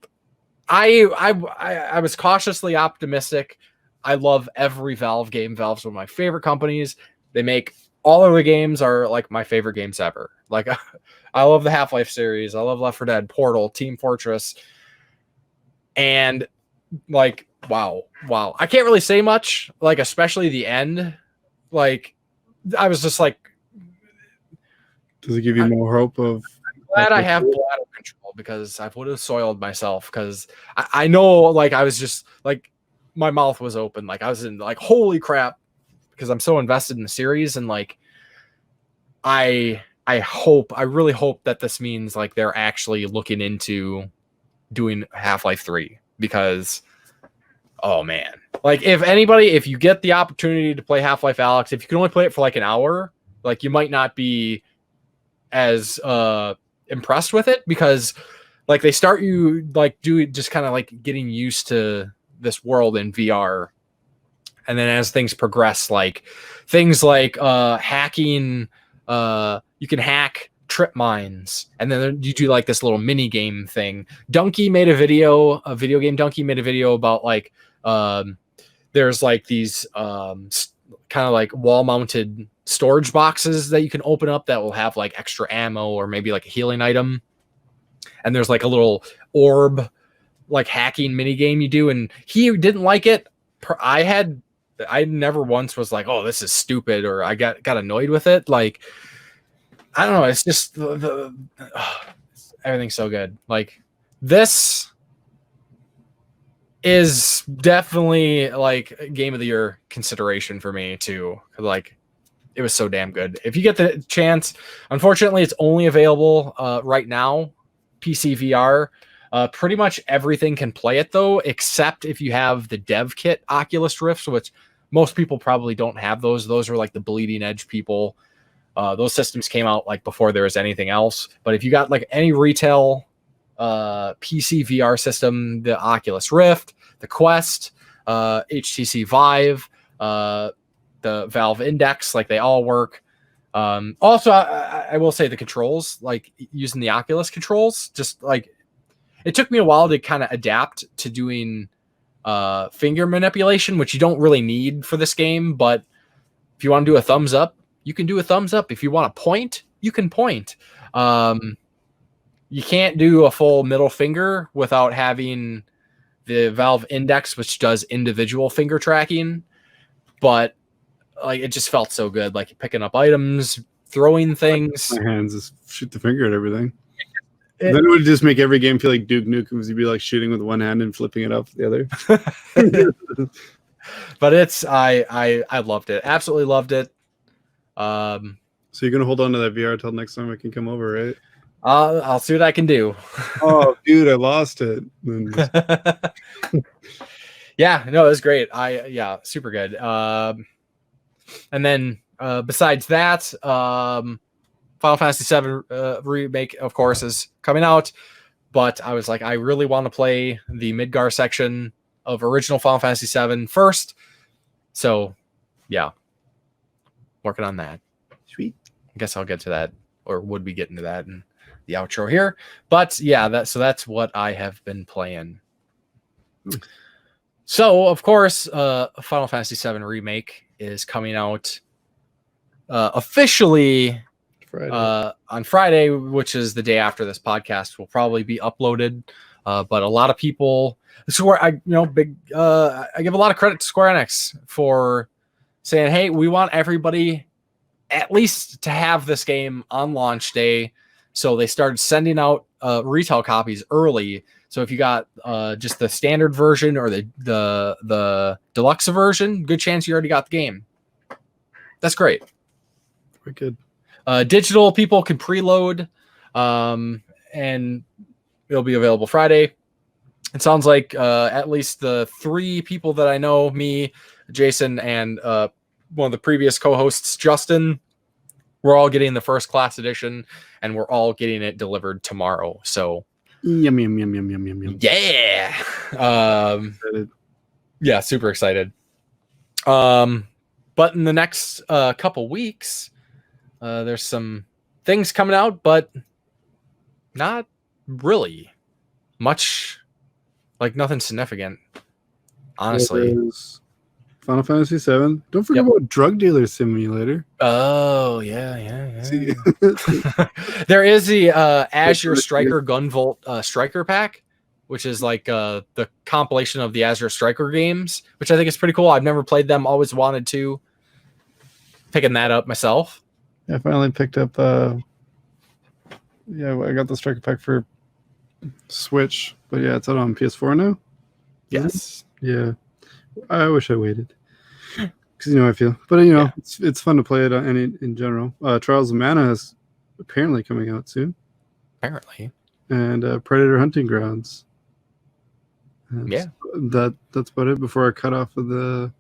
I was cautiously optimistic. I love every Valve game. Valve's one of my favorite companies. They make all of the games are like my favorite games ever. Like I love the Half-Life series. I love Left 4 Dead, Portal, Team Fortress. And like, wow. I can't really say much, like, especially the end. Like, I was just like, does it give you more hope of? I'm glad I have bladder control because I would have soiled myself, because I know, like, I was just like, my mouth was open. Like, I was in like, holy crap, because I'm so invested in the series. And like, I really hope that this means like they're actually looking into doing Half-Life 3, because oh man, like if you get the opportunity to play Half-Life Alyx, if you can only play it for like an hour, like you might not be as impressed with it, because like they start you like just kind of like getting used to this world in VR. And then as things progress, like things like hacking, you can hack trip mines, and then you do like this little mini game thing. Donkey made a video game Donkey made a video about like there's like these kind of like wall mounted storage boxes that you can open up that will have like extra ammo or maybe like a healing item. And there's like a little orb like hacking mini game you do, and he didn't like it. I never once was like, oh, this is stupid, or I got annoyed with it. Like, I don't know. It's just everything's so good. Like, this is definitely like game of the year consideration for me too. Like, it was so damn good. If you get the chance, unfortunately, it's only available right now, PC VR. Pretty much everything can play it though, except if you have the dev kit Oculus Rifts, which most people probably don't have those. Those are like the bleeding edge people. Those systems came out like before there was anything else. But if you got like any retail PC VR system, the Oculus Rift, the Quest, HTC Vive, the Valve Index, like they all work. Also, I will say the controls, like using the Oculus controls, just like it took me a while to kind of adapt to doing finger manipulation, which you don't really need for this game. But if you want to do a thumbs up, you can do a thumbs up. If you want to point, you can point. You can't do a full middle finger without having the Valve Index, which does individual finger tracking. But like, it just felt so good. Like picking up items, throwing things. My hands just shoot the finger at everything. Then it would just make every game feel like Duke Nukem, because you'd be like shooting with one hand and flipping it up with the other. But it's I loved it. Absolutely loved it. So you're gonna hold on to that VR till next time I can come over, right? I'll see what I can do. Oh, dude, I lost it. Yeah, no, it was great. Super good. And then besides that, Final Fantasy VII Remake, of course, is coming out. But I was like, I really want to play the Midgar section of original Final Fantasy VII first. So, yeah. Working on that. Sweet. I guess I'll get to that, or would be getting to that in the outro here. But, yeah, that's what I have been playing. So, of course, Final Fantasy VII Remake is coming out officially on Friday, which is the day after this podcast will probably be uploaded. But a lot of people, I give a lot of credit to Square Enix for saying, "Hey, we want everybody at least to have this game on launch day." So they started sending out retail copies early. So if you got just the standard version or the deluxe version, good chance you already got the game. That's great. Very good. Digital people can preload, and it'll be available Friday. It sounds like at least the 3 people that I know, me, Jason, and one of the previous co-hosts, Justin, we're all getting the first class edition, and we're all getting it delivered tomorrow. So yum yum yum yum yum yum yum. Yeah. Yeah, super excited. But in the next couple weeks, there's some things coming out, but not really much, like nothing significant, honestly. Final Fantasy VII. Don't forget about Drug Dealer Simulator. Oh, yeah. There is the Azure Striker Gunvolt Striker Pack, which is like the compilation of the Azure Striker games, which I think is pretty cool. I've never played them, always wanted to. Picking that up myself. I finally picked up I got the Striker Pack for Switch, but yeah, it's out on PS4 now. Yes. Yeah. I wish I waited, because I feel. But it's fun to play it in general. Trials of Mana is apparently coming out soon. Apparently. And Predator Hunting Grounds. And that's about it before I cut off of the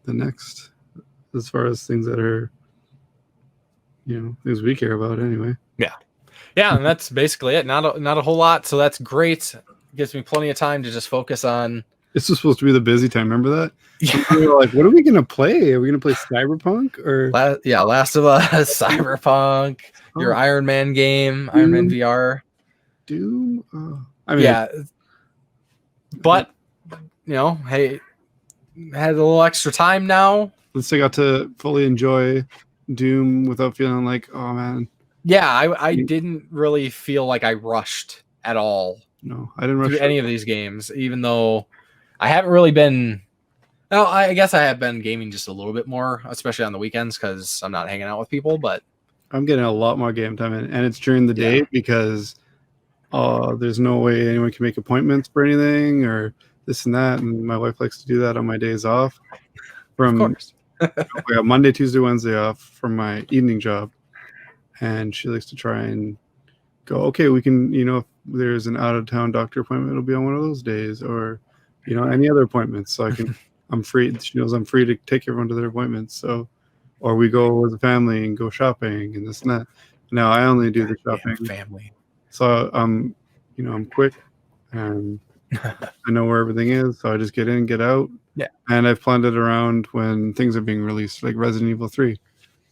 next, as far as things that are things we care about anyway. Yeah, and that's basically it. Not a whole lot, so that's great. It gives me plenty of time to just focus on. This was supposed to be the busy time. Remember that? Yeah. We were like, what are we going to play? Are we going to play Cyberpunk? Or Last of Us, Cyberpunk, your Iron Man game, Iron Man VR. Doom? But, hey, had a little extra time now. At least I got to fully enjoy Doom without feeling like, oh, man. Yeah, I didn't really feel like I rushed at all. No, I didn't rush through any of these games, even though I haven't really been. Well, I guess I have been gaming just a little bit more, especially on the weekends because I'm not hanging out with people. But I'm getting a lot more game time, and it's during the day because there's no way anyone can make appointments for anything or this and that. And my wife likes to do that on my days off. Of course. I got Monday, Tuesday, Wednesday off from my evening job, and she likes to try and go, okay, we can, if there's an out-of-town doctor appointment, it'll be on one of those days, or any other appointments, so I'm free. She knows I'm free to take everyone to their appointments. So, or we go as a family and go shopping and this and that. Now I only do the shopping. Family. So I'm quick and I know where everything is. So I just get in, get out. Yeah. And I've planned it around when things are being released, like Resident Evil 3.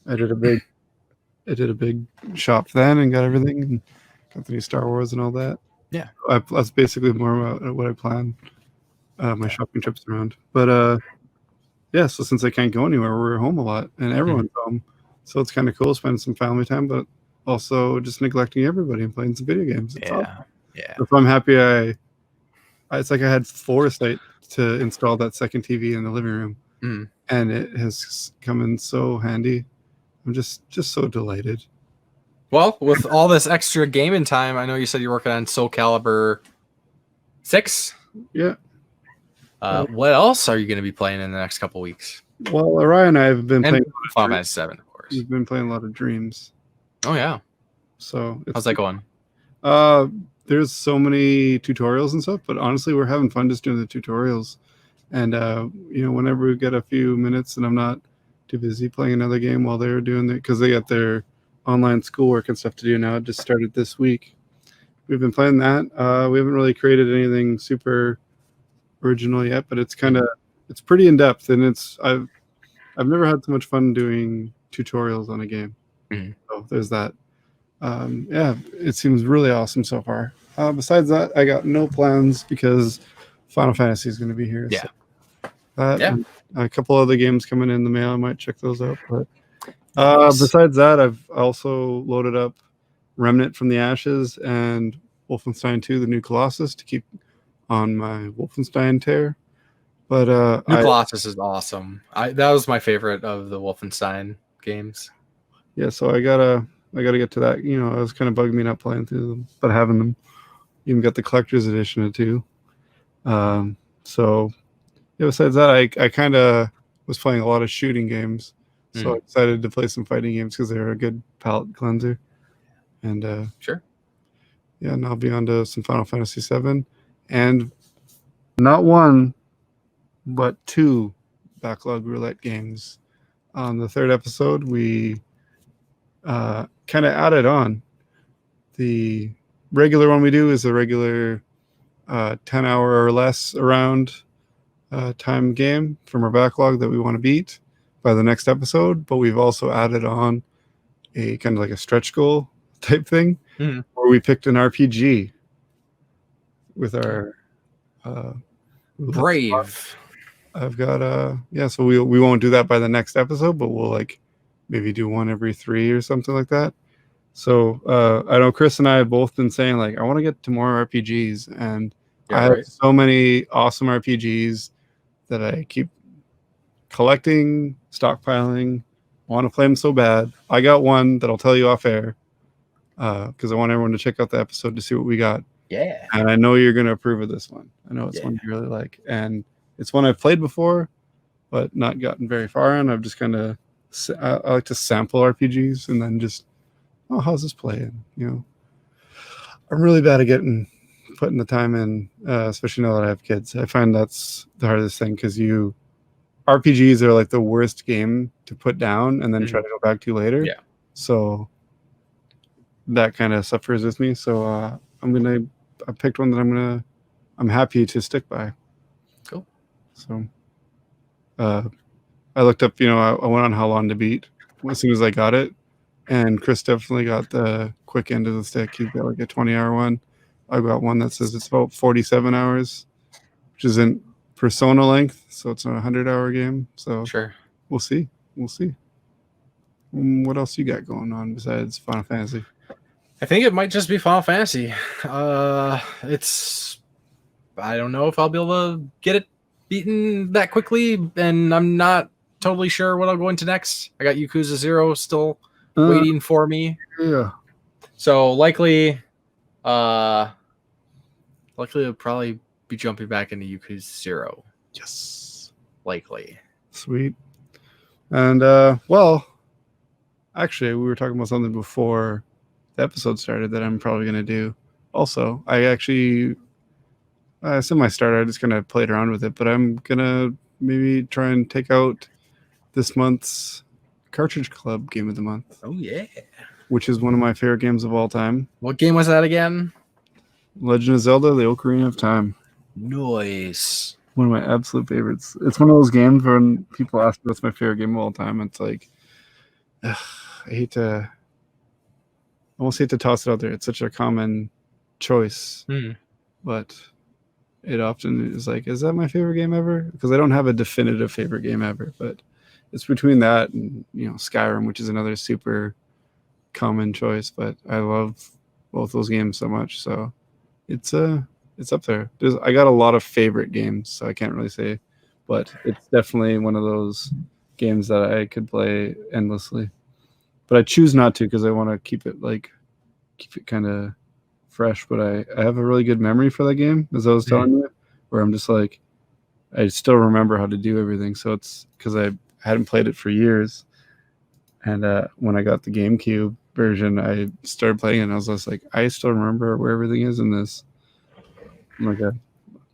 I did a big shop then and got everything and got the new Star Wars and all that. Yeah. That's basically more about what I plan. My shopping trips around, but so since I can't go anywhere, we're home a lot and everyone's home, so it's kind of cool spending some family time, but also just neglecting everybody and playing some video games. It's awesome. If I'm happy, it's like I had foresight to install that second TV in the living room, and it has come in so handy. I'm just so delighted. Well, with all this extra gaming time, I know you said you're working on Soul Calibur 6. Yeah. What else are you going to be playing in the next couple weeks? Well, Araya and I have been playing Final Fantasy VII, of course. We've been playing a lot of Dreams. Oh yeah. So how's that going? There's so many tutorials and stuff, but honestly, we're having fun just doing the tutorials. And whenever we get a few minutes and I'm not too busy playing another game while they're doing it, because they got their online schoolwork and stuff to do now. It just started this week. We've been playing that. We haven't really created anything super original yet, but it's pretty in depth, and I've never had so much fun doing tutorials on a game. So there's that. It seems really awesome so far. Besides that, I got no plans because Final Fantasy is going to be here. Yeah. So and a couple other games coming in the mail. I might check those out. But besides that, I've also loaded up Remnant from the Ashes and Wolfenstein 2: The New Colossus to keep on my Wolfenstein tear. But New Colossus is awesome. That was my favorite of the Wolfenstein games. Yeah, so I gotta get to that. You know, it was kind of bugging me not playing through them, but having them. Even got the collector's edition of 2. So yeah, besides that, I kind of was playing a lot of shooting games. So I decided to play some fighting games because they're a good palate cleanser. And sure. Yeah, and I'll be on to some Final Fantasy 7 and not one, but 2 backlog roulette games. On the 3rd episode, we kind of added on. The regular one we do is a regular 10-hour or less around time game from our backlog that we want to beat by the next episode, but we've also added on a kind of like a stretch goal type thing where we picked an RPG with our Brave. I've got so we won't do that by the next episode, but we'll like maybe do one every 3 or something like that. So I know Chris and I have both been saying like I want to get to more RPGs, and I have so many awesome RPGs that I keep collecting, stockpiling, want to play them so bad. I got one that I'll tell you off air because I want everyone to check out the episode to see what we got. Yeah. And I know you're going to approve of this one. I know it's one you really like. And it's one I've played before, but not gotten very far in. I've just kind of, I like to sample RPGs and then just, oh, how's this playing? You know, I'm really bad at putting the time in, especially now that I have kids. I find that's the hardest thing because RPGs are like the worst game to put down and then try to go back to later. Yeah. So that kind of suffers with me. So I picked one that I'm happy to stick by. Cool. So I looked up, I went on How Long to Beat as soon as I got it. And Chris definitely got the quick end of the stick. He's got like a 20-hour one. I got one that says it's about 47 hours, which isn't Persona length, so it's not a 100-hour game. So sure, we'll see. What else you got going on besides Final Fantasy? I think it might just be Final Fantasy. I don't know if I'll be able to get it beaten that quickly, and I'm not totally sure what I'll go into next. I got Yakuza 0 still waiting for me. Yeah. So likely I'll probably be jumping back into Yakuza 0. Yes. Likely. Sweet. And actually, we were talking about something before the episode started that I'm probably going to do. Also, I semi-started. I'm just going to play around with it, but I'm going to maybe try and take out this month's Cartridge Club Game of the Month. Oh, yeah. Which is one of my favorite games of all time. What game was that again? Legend of Zelda: The Ocarina of Time. Nice. One of my absolute favorites. It's one of those games when people ask me what's my favorite game of all time. It's like, I almost hate to toss it out there. It's such a common choice, but it often is like, is that my favorite game ever? Because I don't have a definitive favorite game ever, but it's between that and Skyrim, which is another super common choice. But I love both those games so much, so it's up there. I got a lot of favorite games, so I can't really say, but it's definitely one of those games that I could play endlessly. But I choose not to because I want to keep it kind of fresh. But I have a really good memory for that game, as I was telling you, where I'm just like, I still remember how to do everything. So it's because I hadn't played it for years. And when I got the GameCube version, I started playing it and I was just like, I still remember where everything is in this. I'm like,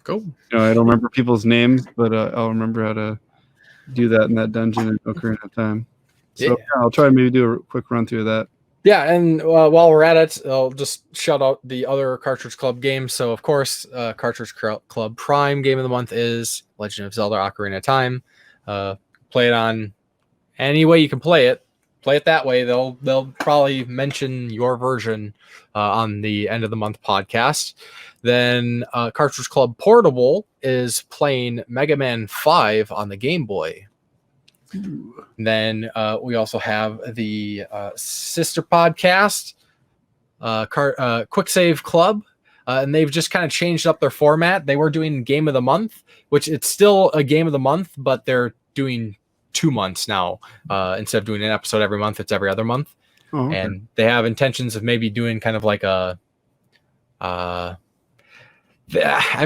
cool. I don't remember people's names, but I'll remember how to do that in that dungeon in Ocarina of Time. So I'll try and maybe do a quick run through of that. Yeah, and while we're at it, I'll just shout out the other Cartridge Club games. So, of course, Cartridge Club Prime Game of the Month is Legend of Zelda: Ocarina of Time. Play it on any way you can play it play it that way. They'll probably mention your version on the end of the month podcast. Then Cartridge Club Portable is playing Mega Man 5 on the Game Boy. Ooh. Then we also have the sister podcast, Quick Save Club, and they've just kind of changed up their format. They were doing Game of the Month, which it's still a Game of the Month, but they're doing 2 months now. Instead of doing an episode every month, it's every other month. Oh, okay. And they have intentions of maybe doing kind of like a I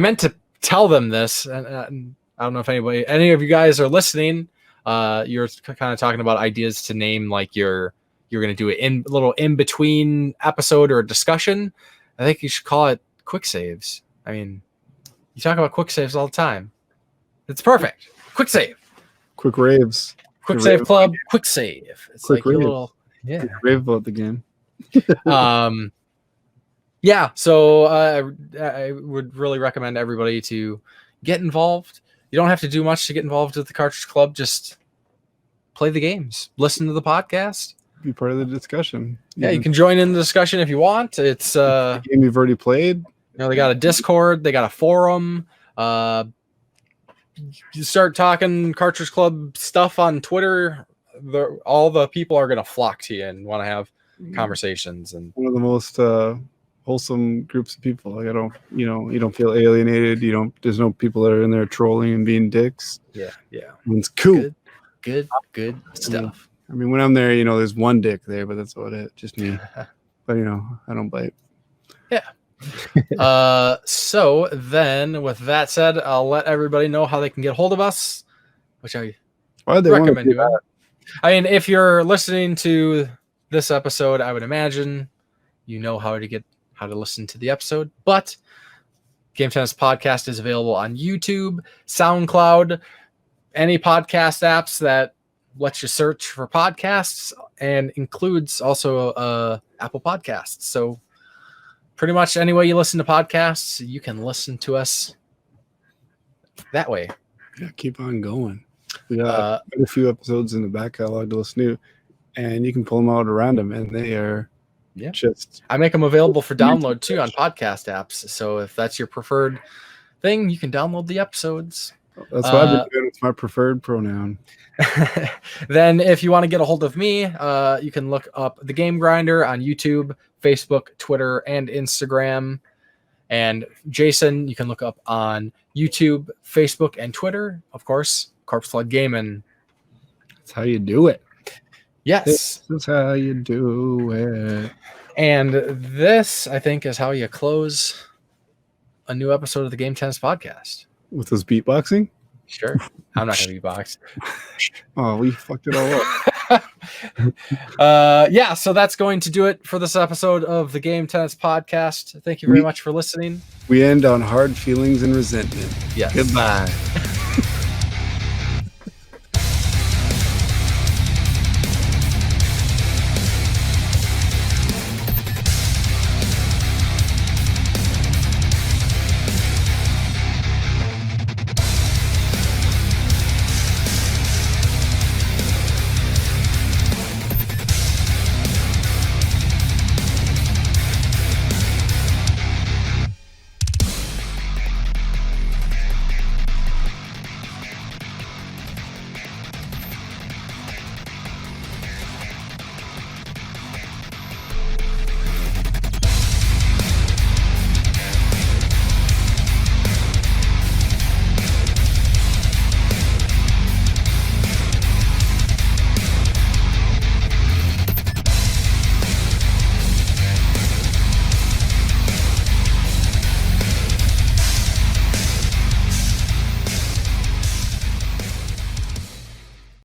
meant to tell them this, and I don't know if any of you guys are listening. You're kind of talking about ideas to name like you're going to do a little in between episode or a discussion. I think you should call it quick saves. I mean, you talk about quick saves all the time. It's perfect. Quick save. Quick raves. Quick Save Club. Quick save. It's Quick like a rave. little Quick rave about the game. Yeah, so I would really recommend everybody to get involved. You don't have to do much to get involved with the Cartridge Club. Just play the games, listen to the podcast. Be part of the discussion. Yeah, you can join in the discussion if you want. It's a game you've already played. They got a Discord, they got a forum. You start talking Cartridge Club stuff on Twitter, all the people are going to flock to you and want to have conversations. And one of the most wholesome groups of people. Like you don't feel alienated. There's no people that are in there trolling and being dicks. Yeah. It's cool. Good stuff. I mean, when I'm there, there's one dick there, but that's about it. Just me. But I don't bite. Yeah. So then with that said, I'll let everybody know how they can get hold of us, which I recommend doing. I mean, if you're listening to this episode, I would imagine you know how to listen to the episode, but Game Tenants Podcast is available on YouTube, SoundCloud, any podcast apps that lets you search for podcasts, and includes also Apple Podcasts. So pretty much any way you listen to podcasts, you can listen to us that way. Yeah, keep on going. We got quite a few episodes in the back catalog to listen to, and you can pull them out at random, and they are just... I make them available for download too on podcast apps. So if that's your preferred thing, you can download the episodes. That's what I've been doing. It's my preferred pronoun. Then if you want to get a hold of me, you can look up The Game Grinder on YouTube, Facebook, Twitter, and Instagram. And Jason, you can look up on YouTube, Facebook, and Twitter. Of course, Corpse Flood Gaming. That's how you do it. Yes. This is how you do it. And this, I think, is how you close a new episode of the Game Tenants Podcast. With this beatboxing? Sure. I'm not going to beatbox. Oh, we fucked it all up. Yeah, so that's going to do it for this episode of the Game Tenants Podcast. Thank you very much for listening. We end on hard feelings and resentment. Yes. Goodbye.